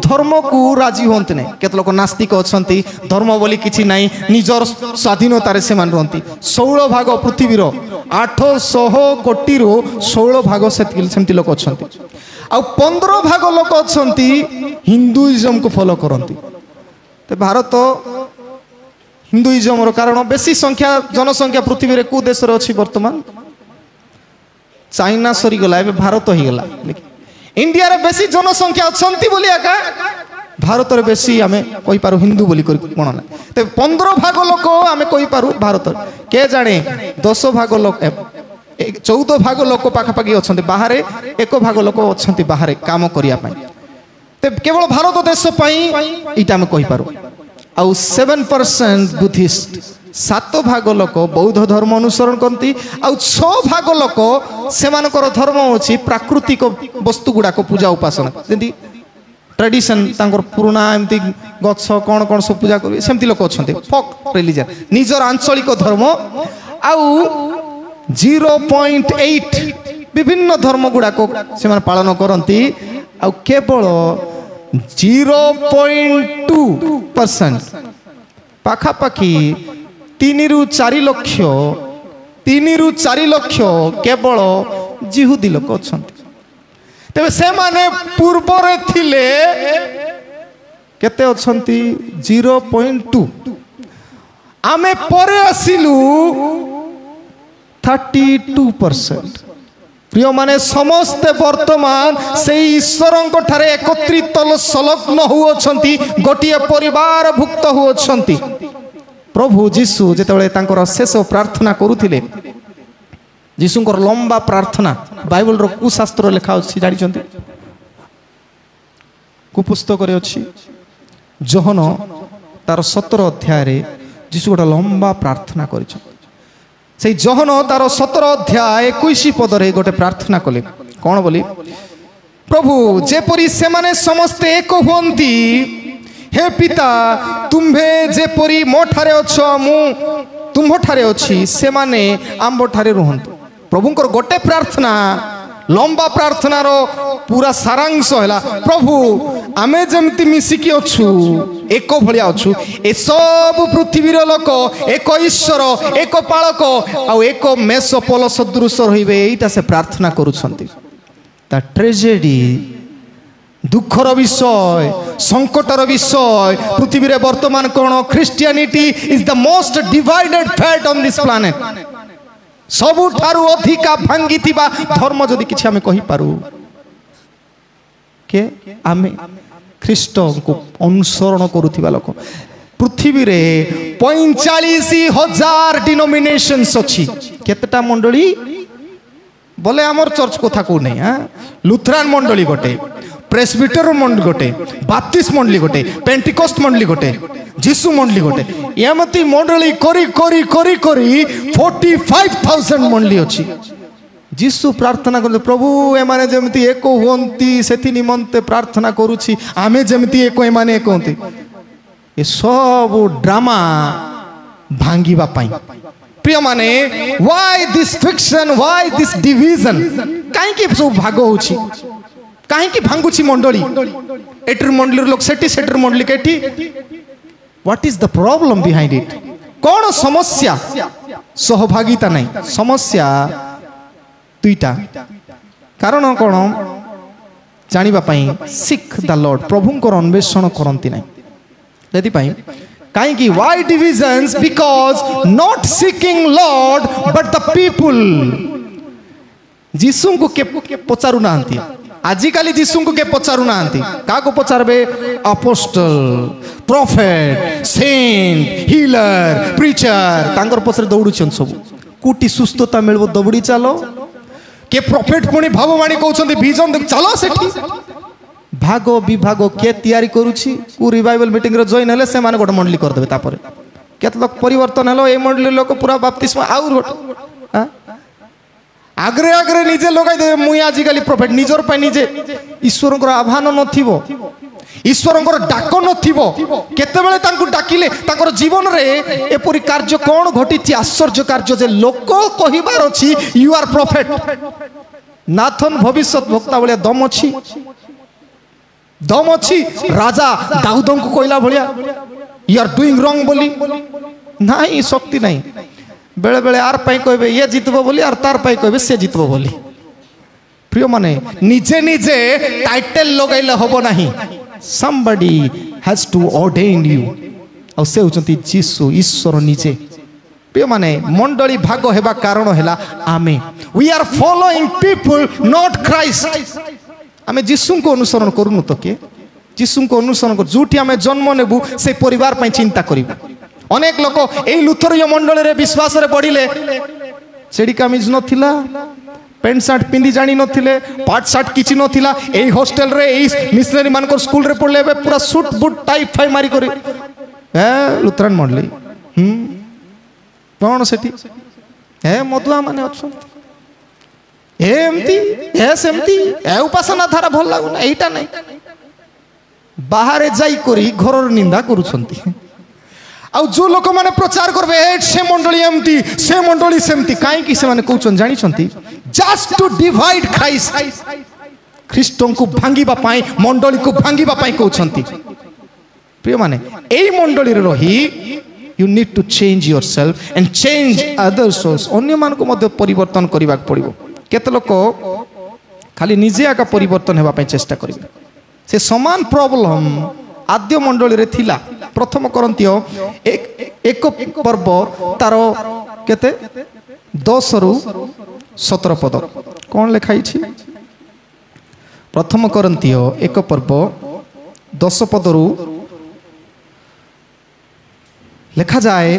ଧର୍ମକୁ ରାଜି ହୁଅନ୍ତି ନାହିଁ। କେତେ ଲୋକ ନାସ୍ତିକ ଅଛନ୍ତି, ଧର୍ମ ବୋଲି କିଛି ନାହିଁ, ନିଜର ସ୍ୱାଧୀନତାରେ ସେମାନେ ରୁହନ୍ତି। 16 ଭାଗ ପୃଥିବୀର 800 କୋଟିରୁ 16 ଭାଗ ସେମିତି ଲୋକ ଅଛନ୍ତି। ଆଉ 15 ଭାଗ ଲୋକ ଅଛନ୍ତି ହିନ୍ଦୁଇଜମକୁ ଫଲୋ କରନ୍ତି। ତ ଭାରତ ହିନ୍ଦୁଇଜମର କାରଣ ବେଶୀ ସଂଖ୍ୟା ଜନସଂଖ୍ୟା ପୃଥିବୀରେ କେଉଁ ଦେଶରେ ଅଛି ବର୍ତ୍ତମାନ? ଚାଇନା ସରିଗଲା, ଏବେ ଭାରତ ହେଇଗଲା। ଇଣ୍ଡିଆରେ ବେଶୀ ଜନସଂଖ୍ୟା ଅଛନ୍ତି ବୋଲି ଏକା ଭାରତରେ ବେଶୀ ଆମେ କହିପାରୁ ହିନ୍ଦୁ ବୋଲି କ'ଣ ନାହିଁ। ତେବେ 15 ଭାଗ ଲୋକ ଆମେ କହିପାରୁ ଭାରତରେ, କେ ଜାଣେ 10 ଭାଗ ଲୋକ 14 ଭାଗ ଲୋକ ପାଖାପାଖି ଅଛନ୍ତି ବାହାରେ, 1 ଭାଗ ଲୋକ ଅଛନ୍ତି ବାହାରେ କାମ କରିବା ପାଇଁ। ତେବେ କେବଳ ଭାରତ ଦେଶ ପାଇଁ ଏଇଟା ଆମେ କହିପାରୁ। ଆଉ 7% ବୁଦ୍ଧିଷ୍ଟ, 7 ଭାଗ ଲୋକ ବୌଦ୍ଧ ଧର୍ମ ଅନୁସରଣ କରନ୍ତି। ଆଉ 6 ଭାଗ ଲୋକ ସେମାନଙ୍କର ଧର୍ମ ହେଉଛି ପ୍ରାକୃତିକ ବସ୍ତୁ ଗୁଡ଼ାକ ପୂଜା ଉପାସନା, ଯେମିତି ଟ୍ରାଡିସନ୍ ତାଙ୍କର ପୁରୁଣା ଏମିତି ଗଛ କ'ଣ କ'ଣ ସବୁ ପୂଜା କରିବେ ସେମିତି ଲୋକ ଅଛନ୍ତି। ଫୋକ୍ ରିଲିଜନ୍, ନିଜର ଆଞ୍ଚଳିକ ଧର୍ମ। ଆଉ 0.8 ବିଭିନ୍ନ ଧର୍ମ ଗୁଡ଼ାକ ସେମାନେ ପାଳନ କରନ୍ତି। ଆଉ କେବଳ 0.2% ପାଖାପାଖି 3 ରୁ 4 ଲକ୍ଷ କେବଳ ଜିହୁଦୀ ଲୋକ ଅଛନ୍ତି। ତେବେ ସେମାନେ ପୂର୍ବରେ ଥିଲେ କେତେ ଅଛନ୍ତି? 0.2। ଆମେ ପରେ ଆସିଲୁ 32%। ପ୍ରିୟମାନେ, ସମସ୍ତେ ବର୍ତ୍ତମାନ ସେଇ ଈଶ୍ୱରଙ୍କ ଠାରେ ଏକତ୍ରିତ ସଂଲଗ୍ନ ହେଉଅଛନ୍ତି, ଗୋଟିଏ ପରିବାର ଭୁକ୍ତ ହେଉଅଛନ୍ତି। ପ୍ରଭୁ ଯୀଶୁ ଯେତେବେଳେ ତାଙ୍କର ଶେଷ ପ୍ରାର୍ଥନା କରୁଥିଲେ, ଯୀଶୁଙ୍କର ଲମ୍ବା ପ୍ରାର୍ଥନା ବାଇବଲର କୁଶାସ୍ତ୍ର ଲେଖା ଅଛି ଜାଣିଛନ୍ତି? କୁପୁସ୍ତକରେ ଅଛି। ଯୋହନ ତାର 17 ଅଧ୍ୟାୟରେ ଯୀଶୁ ଗୋଟେ ଲମ୍ବା ପ୍ରାର୍ଥନା କରିଛନ୍ତି। ସେଇ ଯୋହନ ତାର 17 ଅଧ୍ୟାୟ 21 ପଦରେ ଗୋଟେ ପ୍ରାର୍ଥନା କଲେ। କ'ଣ ବୋଲି? ପ୍ରଭୁ, ଯେପରି ସେମାନେ ସମସ୍ତେ ଏକ ହୁଅନ୍ତି, ହେ ପିତା, ତୁମ୍ଭେ ଯେପରି ମୋ ଠାରେ ଅଛ, ମୁଁ ତୁମ୍ଭଠାରେ ଅଛି, ସେମାନେ ଆମ୍ଭଠାରେ ରୁହନ୍ତୁ। ପ୍ରଭୁଙ୍କର ଗୋଟେ ପ୍ରାର୍ଥନା, ଲମ୍ବା ପ୍ରାର୍ଥନାର ପୁରା ସାରାଂଶ ହେଲା, ପ୍ରଭୁ ଆମେ ଯେମିତି ମିଶିକି ଅଛୁ, ଏକ ଭଳିଆ ଅଛୁ, ଏସବୁ ପୃଥିବୀର ଲୋକ ଏକ ଈଶ୍ୱର, ଏକ ପାଳକ ଆଉ ଏକ ମେଷ ପୋଲ ସଦୃଶ ରହିବେ। ଏଇଟା ସେ ପ୍ରାର୍ଥନା କରୁଛନ୍ତି। ତା ଟ୍ରେଜେଡି, ଦୁଃଖର ବିଷୟ, ସଂକଟର ବିଷୟ ପୃଥିବୀରେ ବର୍ତ୍ତମାନ କ'ଣ? Christianity is the most divided ଫେଟ୍ ଅନ୍ ଦିସ୍ ପ୍ଲାନେଟ୍। ସବୁଠାରୁ ଅଧିକା ଭାଙ୍ଗିଥିବା ଧର୍ମ ଯଦି କିଛି ଆମେ କହିପାରୁ, କେ? ଆମେ ଖ୍ରୀଷ୍ଟଙ୍କୁ ଅନୁସରଣ କରୁଥିବା ଲୋକ। ପୃଥିବୀରେ 45,000 ଡିନୋମିନେସନ୍ସ ଅଛି। କେତେଟା ମଣ୍ଡଳୀ? ବୋଲେ ଆମର ଚର୍ଚ୍ଚ କଥା କହୁ ନାହିଁ। ଲୁଥରାନ୍ ମଣ୍ଡଳୀ ଗୋଟେ, ପ୍ରେସବିଟର ମଣ୍ଡଳୀ ଗୋଟେ, ବାପ୍ଟିଷ୍ଟ ମଣ୍ଡଳୀ ଗୋଟେ, ପେଣ୍ଟିକୋଷ୍ଟ ମଣ୍ଡଳୀ ଗୋଟେ, ଯୀଶୁ ମଣ୍ଡଳୀ ଗୋଟେ, ଏମିତି ମଣ୍ଡଳୀ କରି କରି କରି କରି 45,000 ମଣ୍ଡଳୀ ଅଛି। ଯୀଶୁ ପ୍ରାର୍ଥନା କରନ୍ତି, ପ୍ରଭୁ ଏମାନେ ଯେମିତି ଏକ ହୁଅନ୍ତି ସେଥି ନିମନ୍ତେ ପ୍ରାର୍ଥନା କରୁଛି, ଆମେ ଯେମିତି ଏକ ଏମାନେ ଏକ ହୁଅନ୍ତି। ଏସବୁ ଡ୍ରାମା ଭାଙ୍ଗିବା ପାଇଁ। ପ୍ରିୟମାନେ, why this fiction, why this division? କାହିଁକି ସବୁ ଭାଗ ହେଉଛି? କାହିଁକି ଭାଙ୍ଗୁଛି ମଣ୍ଡଳୀ? ଏଟିର ମଣ୍ଡଳୀର ଲୋକ ସେଠି, ସେଟିର ମଣ୍ଡଳୀ କେଠି? What is the problem behind it? କ'ଣ ସମସ୍ୟା? सहभागिता नहीं समस्या दुईटा कारण कौन जानापी सिख द लॉर्ड प्रभुंकर अन्वेषण करती ना यदि कहीं why divisions because not seeking Lord but the people जीसु को के पचारू ना आजिकाली जीसु को के पचारू ना क्या पचारे apostle prophet saint healer preacher तांकर पछरे दौड़ुछन सब कोटी सुस्थता मिलबो दौड़ी चलो के प्रॉफिट पुणी भाववाणी कहउछन्ती विजन देख चलो सेठी भाग विभाग के तैयारी करूछि को रिवाइवल मीटिंग रे जॉइन हेले से माने गोटे मंडली कर देबे तापर केत लोक परिवर्तन हेलो ए मंडली लोक पूरा बपतिस्मा आउर गोटे आग्रे आग्रे निजे लगाई देबे मुई आजिकाली प्रॉफिट निजर पय निजे ईश्वरकर आह्वान नथिबो ईश्वरकर डाक नथिबो केतेबेले तांकु डाकिले तांकर जीवन रे एपरि कार्य कोन घटिछि आश्चर्य कार्य जे लोक कहिबार अछि यू आर प्रॉफिट नाथन भविष्यत वक्ता भलिया दम अच्छी राजा दाऊद को कहला भाया यू आर डूइंग रॉन्ग बोली नहीं शक्ति नहीं बेले बेले आर पाई कहबे ये जितबो बोली और तार पाई कहबे से जितबो बोली प्रिय माने निजे निजे टाइटल लगाइले हबो नहीं somebody has to ordain you और से होचंती जीसु ईश्वर निजे प्रिय माने मंडली भाग हेबा कारण हेला आमे we are following people not Christ आमे जीसु को अनुसरण करूनु तो के जीसु को अनुसरण कर जोटी आमे जन्म नेबु से परिवार पई चिंता करिबु अनेक लोक एई लुथरीय मंडल रे विश्वास रे पडिले सेडी कामिज नथिला पेंट शर्ट पिंदी जानी नथिले पाट शर्ट किछि नथिला एई हॉस्टल रे एई मिशनरी मानकर स्कूल रे पडले पूरा सूट बूट टाई फाई मारी करी ए लुथरन मंडली कोन सेठी ए मधुआ माने अछन एमती ए सेमती ए उपासना धारा भल लागुना एटा नहीं बाहर जाई करी घरर निंदा करूछंती आ जो लोक माने प्रचार करबे से मंडली एमती से मंडली सेमती काई कि से माने कहउछन जानि छंती जस्ट टू डिवाइड क्राइस्ट ख्रीष्टन को भांगीबा पाई मंडली को भांगीबा पाई कहउछंती प्रिय माने एई मंडली रे रही you need to change yourself and change others अन्य मान को मध्य परिवर्तन करबा पड़िबो केते लोक खाली निजे आका परिवर्तन हेबा पई चेष्टा करिवे से समान प्रॉब्लम आद्य मंडली रे थिला प्रथम करंतियो एक पर्व तारो केते 10 रु 17 पद कोन लिखाई छी प्रथम करंतियो एक पर्व 10 पद रु लिखा जाए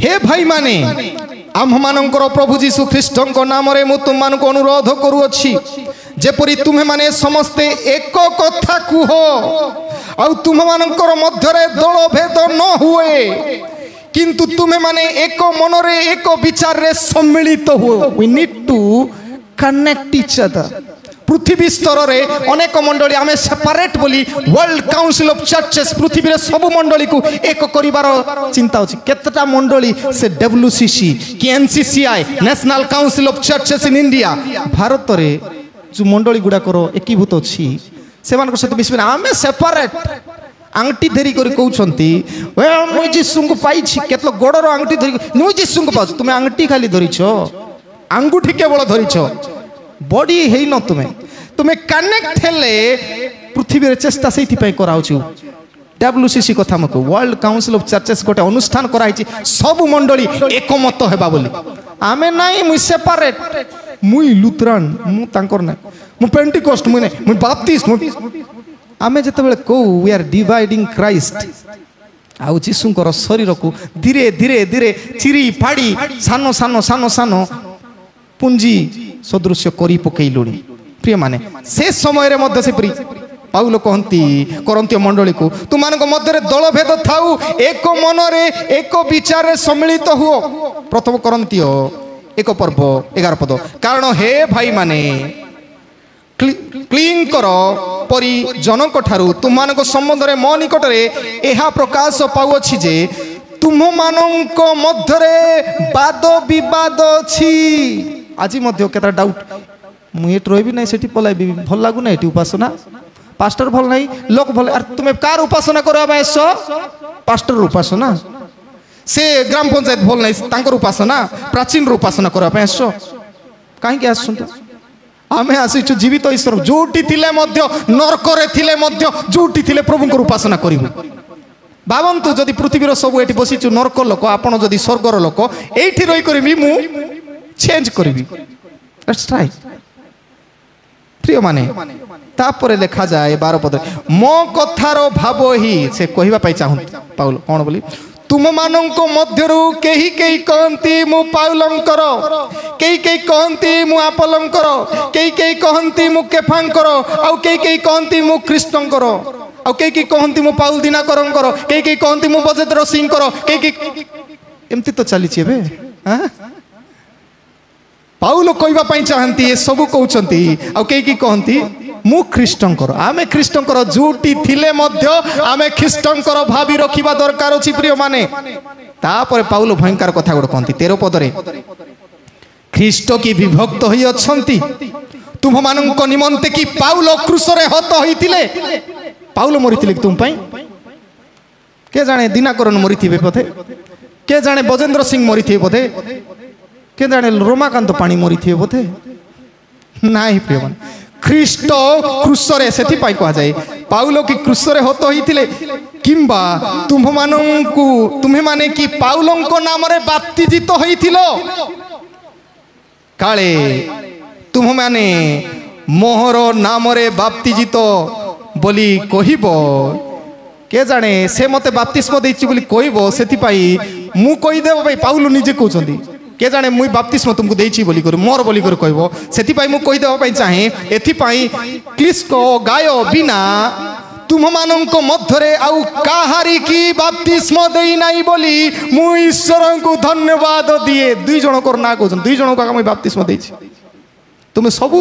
हे भाई माने आम मानकर प्रभु जीशु ख्रीष्टन नाम रे मु तुम मान को अनुरोध करूअछि जेपरि तुम्हे माने समस्ते एक कथा कुह आ तुम मानकर मध्य रे दल भेद न हुए किंतु तुम्हे माने एक मन रे एक विचार रे सम्मिलित हो we need to connect each other पृथ्वी स्तर रे अनेक मंडली आमे सेपरेट बोली वर्ल्ड काउंसिल ऑफ चर्चेस पृथ्वी रे सब मंडली को एक करिवार चिंता अछि केतटा मंडली से डब्ल्यूसीसी कि NCCI National Council of Churches in India Bharat रे जो मंडली गुडा करो एकीभूत अछि से मान को सहित मिसबे आमे सेपरेट आंगटी धरी करी कहउछंती ओए मुई जीसु को पाई छी केतलो गोडर आंगटी धरी मुई जीसु को पाछ तुमे आंगटी खाली धरिछो आंगुठी केवल धरिछो बॉडी है न तुम्हें कनेक्ट हेले पृथ्वी रे चेष्टा से कराउछु डब्ल्यूसीसी कथा मको वर्ल्ड काउंसिल ऑफ चर्चेस गोटे अनुष्ठान कराई सब मंडली एकमत हेबा बोली आमे नाही मुई सेपरेट मुई लुथरान मु तांकर ना मु पेंटिकोस्ट मुई नाही मुई बाप्टिस्ट आमे जते बेले को वी आर डिवाइडिंग क्राइस्ट आउ जीसुंकर शरीर को धीरे धीरे धीरे चिरी फाड़ी सानो सानो सानो सानो पुंजी सदृश्य करी पकईलुणी प्रिय माने से समय रे मध्य से प्रिय पाउल कहती करंती मंडली को तुम मध्य दल भेद थाऊ एक मन रे एक विचार रे सम्मिलित हुओ प्रथम करंती एक पर्व 11 पद कारण हे भाई माने क्लीन कर परी जनक ठारू तुम संबंध रे मो निकट रे एहा प्रकाश पाउछि जे तुम मानक मध्य रे वाद विवाद छी आज मध्य केता डाउट मुझे रही ना सेठी पलाइबी भल लागू ना उपासना पास्टर भल नहीं लोक भल तुम्हें कार उपासना करो पास्टर उपासना से ग्राम पंचायत भल नहीं तांकर उपासना प्राचीन उपासना करने आस कहीं आस आमे आसीचु जीवित ईश्वर जोटी थिले मध्य नरकरे थिले मध्य जोटी थिले प्रभुंकर उपासना करिबु भावन्तु जदि पृथ्वीर सब एठी बसिचु नरक लोक आपण जदि स्वर्गर लोक एठी रही करबी मु चेंज करबी दैट्स राइट प्रिय माने तापर लिखा जाए 12 पद मो कथार भाव ही से कहबा पई चाहू पाउल कोन बोली तुम मानंको मध्यरु केही केही कहंती मु पाउलंकर केही केही कहंती मु आपलंकर केही केही कहंती मु केफांकर आउ केही केही कहंती मु कृष्णंकर आउ केही केही कहंती मु पाउल दिनाकरंकर केही केही कहंती मु बजेन्द्र सिंहकर केही केही एमती तो चली छे बे हां पाउल कहबा पई चाहंती ए सब कहउचंती आउ केही केही कहंती मु ख्रीष्टंकर आमे ख्रीष्टंकर जोटी थिले मध्य आमे ख्रीष्टंकर भाबी रखिबा दरकार अछि प्रिय माने तापर पाउल भयंकर कथा गुड कहंती 13 पदरे ख्रीष्ट की विभक्त होई अछंती तुम मानंक निमंते की पाउल क्रूसरे हत होइतिले पाउल मरितिले तुम पई के जाने दिनाकरण मरिथिबे पथे के जाने बजेन्द्र सिंह मरिथिबे पथे के जाने रोमाकांत पाणी मरिथिबे पथे नाही प्रिय माने ख्रीष्ट क्रूसरे सेथि पाई कहा जाए पाउल की क्रूसरे हत होइतिले किंबा तुम्हे माने कि पाउलंको नाम रे बाप्तिजित होइथिलो काले तुम माने मोहर नाम रे बाप्तिजित बोली कहिबो के जाने से मते बाप्तिस्म देछि बोली कहिबो सेथि पाई मु कहि देबो भाई पाउल निजे कहउचंदी के जाने मुई बाप्तिस्म तुमको देछि बोली कर मोर बोली कर कहबो सेथि पाई मु कहि देबो पई चाहे एथि पाई क्लिस्को गायो बिना तुम मानंको मध्यरे आउ काहारी की बाप्तिस्म देई नाही बोली मु ईश्वर को धन्यवाद दिए दुई जण कर ना कहउछन दुई जण का मुई बाप्तिस्म देछि तुम सब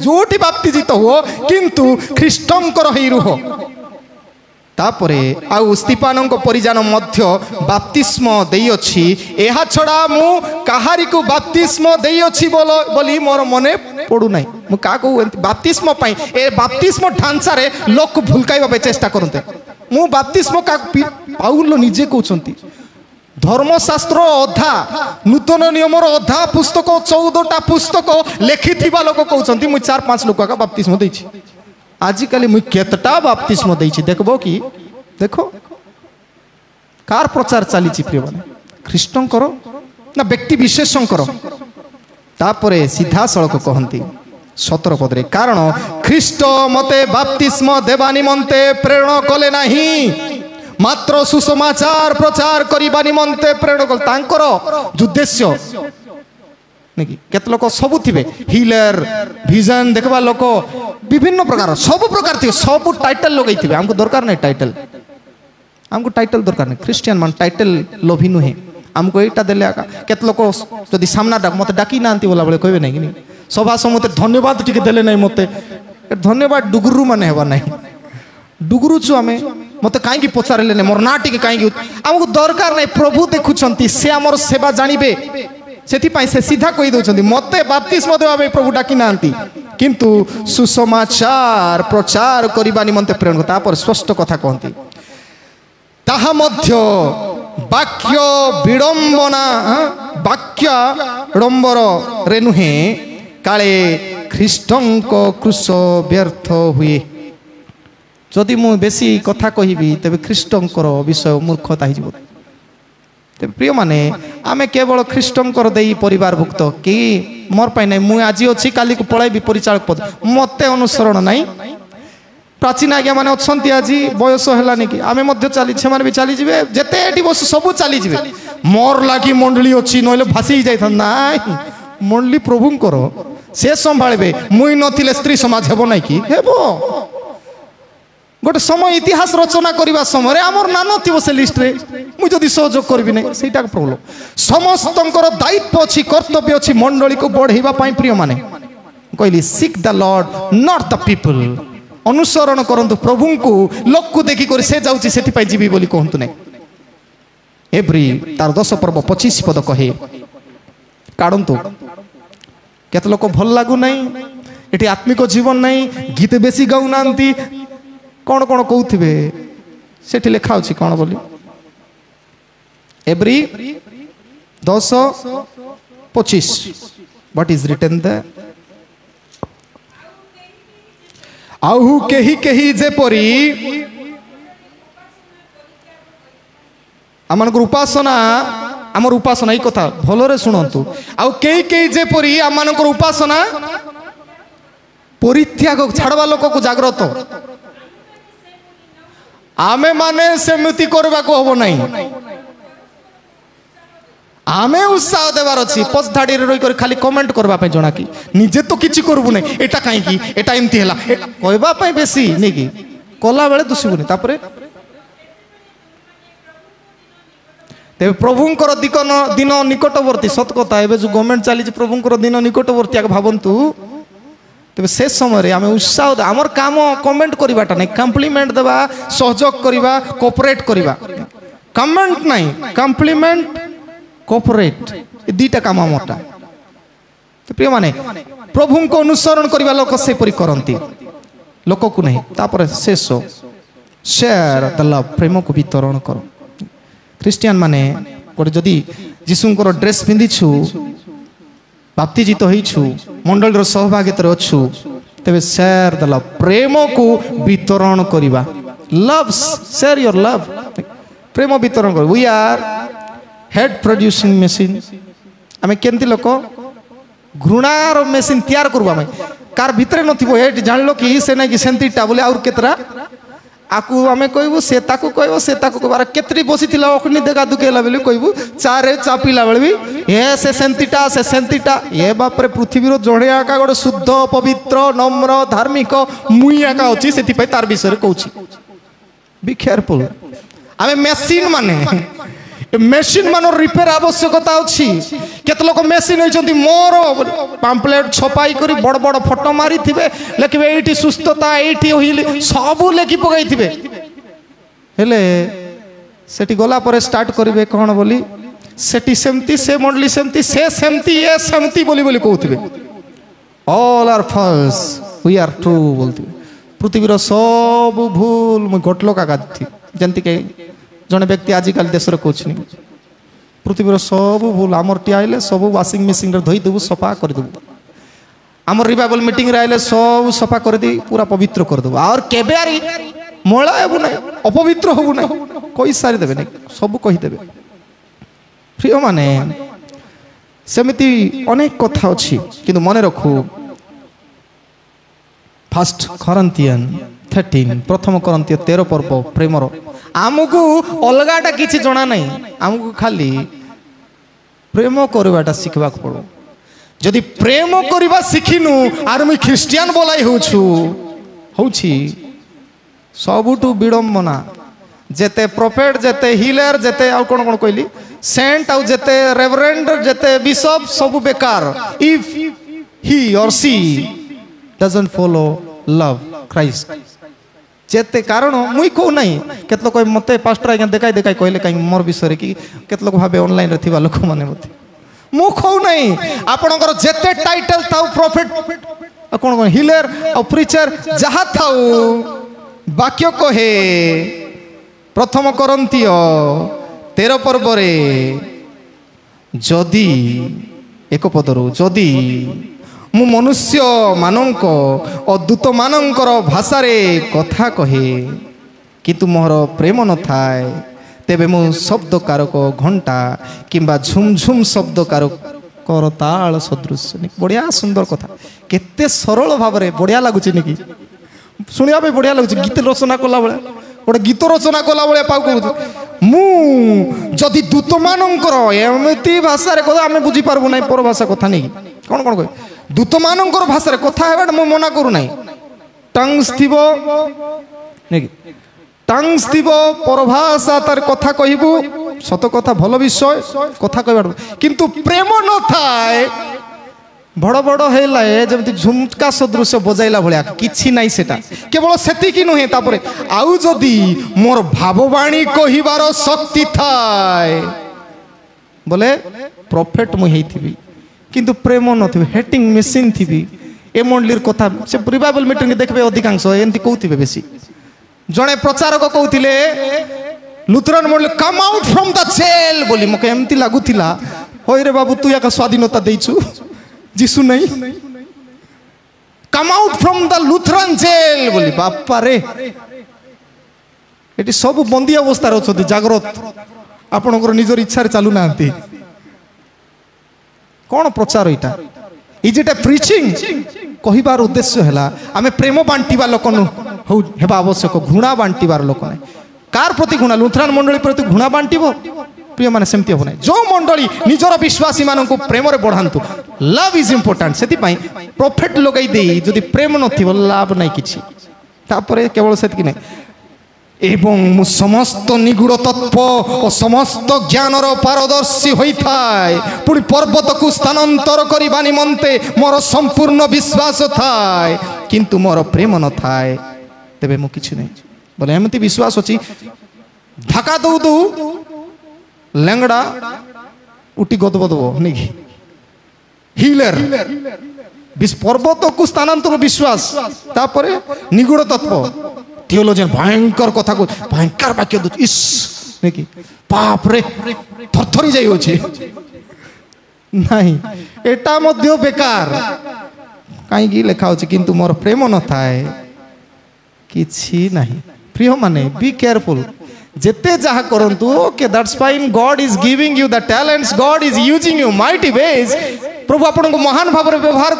जोटी बाप्तिजित हो किंतु ख्रीष्टंकर हेई रुहो तापरे आउ स्तिफानंको परिजान मध्य बाप्तिस्म देई अछि एहा छडा मु काहारी को बाप्तिस्म देई अछि बोली मोर मने पडु नाही मु का को बाप्तिस्म पई ए बाप्तिस्म ढांचा रे लोक भुलकाइबा पे चेष्टा करते मु बाप्तिस्म का पाउल निजे कहउछंती धर्मशास्त्र अधा नूतन नियम अधा पुस्तक 14टा पुस्तक लिखिथिबा लोक कहउछंती मु 4-5 लोक का बाप्तिस्म देछि आजिकाली मुई केतटा बाप्तिस्म देछि देखबो कि देखो कार प्रचार चली प्रिय माने ख्रीष्टं करो ना व्यक्ति विशेषं करो तापरे सीधा सड़क कहंती 17 पदरे कारण ख्रीष्ट मते बाप्तिस्म देवा निमंते प्रेरण कले नाही मात्र सुसमाचार प्रचार करिबा निमंते प्रेरण कल तांकर उद्देश्य नहीं केत लोक सब थिबे हिलर विजन देखबा लोक विभिन्न प्रकार सब प्रकार थी सब टाइटल लगई थिबे हमको दरकार नहीं टाइटल हमको टाइटल दरकार नहीं क्रिश्चियन मान टाइटल लोभी नुहे हमको एटा देले आका केत लोक जदी सामना डाक मते डाकी नांती बोला बळे कहबे नहीं कि सभा समते धन्यवाद टिके देले नहीं मते धन्यवाद डुगुरु माने हेबा नहीं डुगुरु छु हमें मते काई की पचारले नहीं मोर ना टिके काई की हमको दरकार नहीं प्रभु देखुछंती से हमर सेवा जानिबे सेथि पाई से सीधा कहि दोछंती मते बाप्तिस्म देबा बे प्रभु डाकी नांती किंतु सुसमाचार प्रचार करिबा निमंते प्रेरण तापर स्पष्ट कथा कहंती ताहा मध्य वाक्य विडंबना वाक्य डंबर रे नुहे काले ख्रीष्टंको क्रूस व्यर्थ हुए जदि मु बेसी कथा कहिबी तबे ख्रीष्टंकर विषय मूर्खता हिजबो प्रिय माने आमे केवल ख्रीष्टंकर देई परिवार भुक्त कि मोर पाई नहीं मु आज अच्छी काली को पळाई परिचालक पद मते अनुसरण नहीं प्राचीन आज्ञा माने अछंती आज बयस हेलानी कि आमे मध्य चली छे माने भी चली जिवे जेते एटी बस सब चली जिवे मोर लागी मंडली अछि नले भासी जाय था नाही मंडली प्रभुंकर से संभाळबे मुई नथिले स्त्री समाज हेबो नाही कि हेबो गोटे समय इतिहास रचना करने समय आमर ना नथिबो से लिस्ट रे मु जदि सहयोग करबी नहीं सेटा प्रॉब्लम समस्तंकर दायित्व अछि कर्तव्य अछि मंडली को बढ़ेबा पई प्रिय माने कहली seek the Lord not the people अनुसरण करंतु प्रभु को लोक को देखि कर से जाउची सेति पई जीवी बोली कहंतु नहीं एब्री तार 10 पर्व 25 पद कहे काढंतु केत लोक भल लागु नहीं एटी आत्मिक जीवन नहीं गीत बेसी गाउ नांती कौन कौन कहते से लिखा कौन बोली Every 10:25. What is written there? आहु केही केही जेपरी आमनकर उपासना आमर उपासना ई कथा भलरे शुणंतु आउ केही केही जेपरी आमनकर उपासना परित्याग छाड़वा लोक को जाग्रत आमे माने सेमति करबा को हबो नाही आमे उत्साह देवार अच्छी पछ धाड़ी रही कर खाली कमेंट करबा पे जना कि निजे तो किछि करबु नै एटा काहे कि एटा एमती हला कहबा पे बेसी नै कि कला बेले दुसिबुनी तापरे तेबे प्रभुंकर दिन निकटवर्ती सत कथा एबे जो गवर्नमेंट चली प्रभुंकर दिन निकटवर्ती आक भाबंतु तेबे से समय आम उत्साह आमर काम कमेंट करवाटा नहीं कम्प्लीमेंट देवा सहयोग करवा कोऑपरेट करवा कमेंट नहीं कम्प्लीमेंट कोऑपरेट ये दुईटा काम आमरटा तो प्रिय माने प्रभु को अनुसरण करवा लोक से परि करंती लोक को नहीं तापर शेष शेयर द लव प्रेम को वितरण कर ख्रिस्टियन माने गोटे जदि जीशुंकर ड्रेस पिंधिछु बाप्तिजित होइछु मंडल सहभागिता अच्छु तेरे शेयर द लव प्रेम को वितरण करवा लव शेयर योर लव प्रेम वितरण कर we are head producing machine आम केमती लोक घृणार मेसीन तैयार करवा कार भितर नथिबो हेड जानलो कि से ना कि सेंतीटा बोले और केतरा आकु आमे कहबो से ताकु कहबो से ताकु कहबार केतरी बसिथिला अखनी देखा दुकेला बेले कहबो चारे चापिला बेले भी ए से सेंतीटा ए बाप रे पृथ्वीर जणिया का गोटे शुद्ध पवित्र नम्र धार्मिक मुइया का अछि सेति पय तार विषय कहूची बी केयरफुल आमे मशीन माने मेसीन मान रिपेयर आवश्यकता अच्छी केते लोक मेसीन होइछंती मोर पाम्पलेट छपाई करी बड़ बड़ फोटो मारी थिबे लेकिबे एठी सुस्थता एठी होइले सब लेखि पकाई थिबे हेले सेठी गला पर स्टार्ट करिवे कोन बोली सेठी सेमती से मंडली सेमती से सेमती ए सेमती बोली बोली कहउथिबे all are false we are true बोलथिबे पृथ्वीर सब भूल म गोटलो का गाथि जंती के जड़े व्यक्ति आजिकल देश में कौन पृथ्वीर सब भूल आमर टी आइले सब वाशिंग मेसीन धोईदेबू सफा करदेबू आमर रिवाइवल मीटिंग रे आइले सब सफा कर दी पूरा पवित्र करदेबू और केबे आरी मळा हेबू ना अपवित्र होबू ना कही सारी देबे नहीं सब कहीदेवे प्रिय माने सेमिति अनेक कथा अच्छी किंतु मन रखू फर्स्ट Corinthian 13 प्रथम Corinthian 13 पर्व प्रेमर आमको अलगाटा किसी जना नहीं आमको खाली प्रेम करवाटा शिखवा पड़ो जदि प्रेम करवा शिखिनु आर मुई ख्रिस्टियन बोलाई होउछि सबुठु विडंबना जेते प्रोफेट जेते हिलर जेते आ कोन कोन कहली सेंट आ जेते रेवरेंड जेते बिशप सब बेकार इफ ही और सी डजंट फॉलो लव क्राइस्ट जेते कारण मुई को नहीं केत लोक मते पास्टर आज्ञा देखाई देखाई कहले कहीं मोर विषय कि केत लोक भाबे ऑनलाइन रे थिबा लोक माने मते मु खौ नहीं आपणकर जेते टाइटल थाउ प्रॉफिट कोन कोन हिलर और प्रीचर जहा थाउ वाक्य कहे प्रथम Corinthian 13 पर्व रे जदि एक पदरु जदि मु मनुष्य मानक अदूत मानकर भाषा रे कथा कहे किंतु मोर प्रेम न थाए तेबे मु शब्दकारक घंटा किंबा झुमझुम शब्दकारक करताल सदृश बढ़िया सुंदर कथा केते सरल भाव रे बढ़िया लागुची निकी सुनिया पे बढ़िया लागुची गीत रचना कला बेले गोटे गीत रचना कला बेले पाउ कहू मु जदि दूत मानकर एमती भाषा रे कथा आमे बुझी पारबो नै पर भाषा कथा नै कोन कोन कहे दूत मानकर भाषा रे कथा हेबा मु मना करू नै टंग्स थिबो नै टंग्स थिबो पर भाषा तार कथा कहिबू सत कथा भल विषय कथा कहबा किंतु प्रेम न थाए बड़ बड़ हेला जमती झुमका सदृश बजाइला भलिया किछि नाइ सेटा केवल सेति कि नहे तापरे आउ जदी मोर भाववाणी कहिबार शक्ति थाए बोले प्रॉफिट मु हेइथिबी किंतु प्रेम नथिबे हेटिंग मेसिन थिबी ए मंडलीर कथा से रिवाइवल मीटिंग देखबे अधिकांश एंती कहउथिबे बेसी जणे प्रचारक कहउथिले लुथरान मंडली come out from the jail बोली मके एमती लागुथिला होय रे बाबू तू याका स्वाधीनता देइछु जीसु नहीं come out from the Lutheran jail बोली बापा रे एटी सब बंदी अवस्था अछथि जागृत आपनकर निजर इच्छा रे चालू नांती कोन प्रचार इटा इज इट ए प्रीचिंग कहिबार उद्देश्य हैला आमे प्रेम बांटीबा लोक हो हेबा आवश्यक घृणा बांटीबार लोक नै कार प्रति घृणा लुथरान मंडली प्रति घृणा बांटीबो प्रिय माने सेमती हो नै जो मंडली निजर विश्वासी मानन को प्रेम रे बढ़ांतु लव इज इंपोर्टेंट सेति पई प्रॉफिट लगाई देई जदि प्रेम नथिबो लाभ नै किछि तापरे केवल सेति नै एवं मु समस्त निगूढ़ तत्व और समस्त ज्ञानर पारदर्शी होता है पुणी पर्वत को स्थानांतर करने निमंते मोर संपूर्ण विश्वास थाए किंतु मोर प्रेम न थाए तेबे मु किछि नै बोले एमती विश्वास अछि धक्का दउ दउ लेंगड़ा उठी गदबदबो नै हीलर पर्वत को स्थानांतर विश्वास तापरे निगूढ़ तत्व थियोलॉजियन भयंकर कथा को भयंकर वाक्य दु इस नेकी बाप रे थरथरी जाई होछि नहीं एटा मध्य बेकार काई की लेखा होछि किंतु मोर प्रेम न थाए किछि नहीं प्रिय माने बी केयरफुल जेते जहा करंतु okay that's fine God is giving you the talents God is using you mighty ways प्रभु आपण को महान भाव में व्यवहार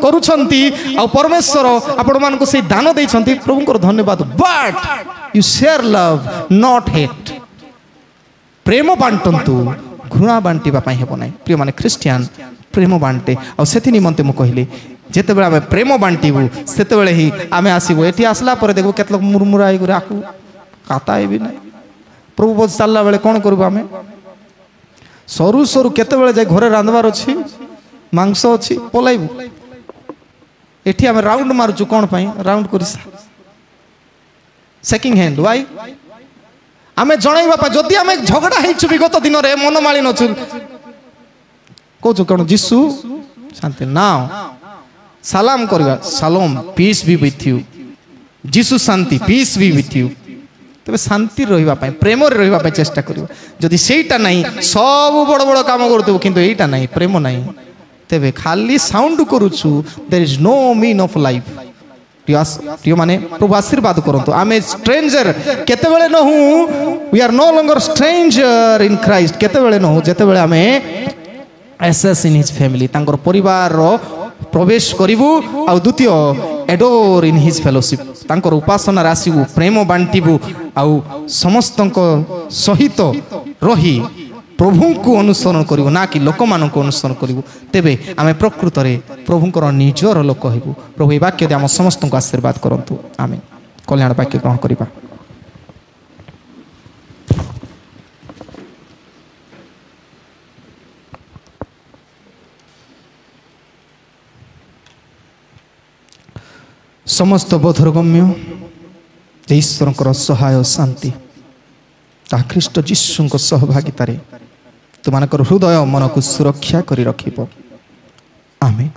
करूछंती आ परमेश्वर आपण मान को से दान दैछंती प्रभु को धन्यवाद but you share love not hate प्रेम बांटंतु घृणा बांटीबा पई हेबो नै प्रिय माने क्रिश्चियन प्रेम बांटे आ सेति निमंते मु कहिली जेते बेला आमे प्रेम बांटीबु सेते बेले ही आमे आसीबो एठी आसला पर देखबो केत लोग मुरमुराई गुरे आकु काताए भी नै प्रभु बोझ चलला बेले कोन करबो आमे सरू सरू केते बेले जाय घरे रांधवार अछि मांस अच्छी पलाइबू एठी आमे राउंड मारुचु कोन पई राउंड करी सेकिंग हैंड वाई आमे जणाइबा पा जदी आमे झगड़ा हेचु विगत दिन रे मन माली नछु कोचु कोन जीसु शांति नाउ सलाम करबा सलाम पीस बी विथ यू जीसु शांति पीस बी विथ यू तबे शांति रहिबा पई प्रेम रे रहिबा पई चेष्टा करियो जदी सेईटा नाही सब बड़ बड़ काम करतबो किंतु एईटा नाही प्रेम नाही तेबे खाली साउंड करूछु there is no mean of life प्रिय माने प्रभु आशीर्वाद करंतु आमे स्ट्रेंजर केते बेले न हूं we are no longer stranger in Christ केते बेले न हूं जेते बेले आमे एसएस इन हिज फैमिली तांकर परिवार रो प्रवेश करिवु आ द्वितीय एडोर इन हिज फेलोशिप तांकर उपासना रासिबु प्रेम बांटीबु आ समस्तंक सहित रही प्रभु को अनुसरण करिवु ना कि लोक मान को अनुसरण करिवु तेबे आमे प्रकृत रे प्रभुंकर निजर लोक हेबु प्रभु ए वाक्य दे हम समस्त को आशीर्वाद करंतु आमेन कल्याण वाक्य ग्रहण करिबा समस्त बोधरगम्य ईश्वर सहाय शांति ता ख्रीष्ट जीशु सहभागितारे तुमको हृदय मन को सुरक्षा करी रखिबो आमेन।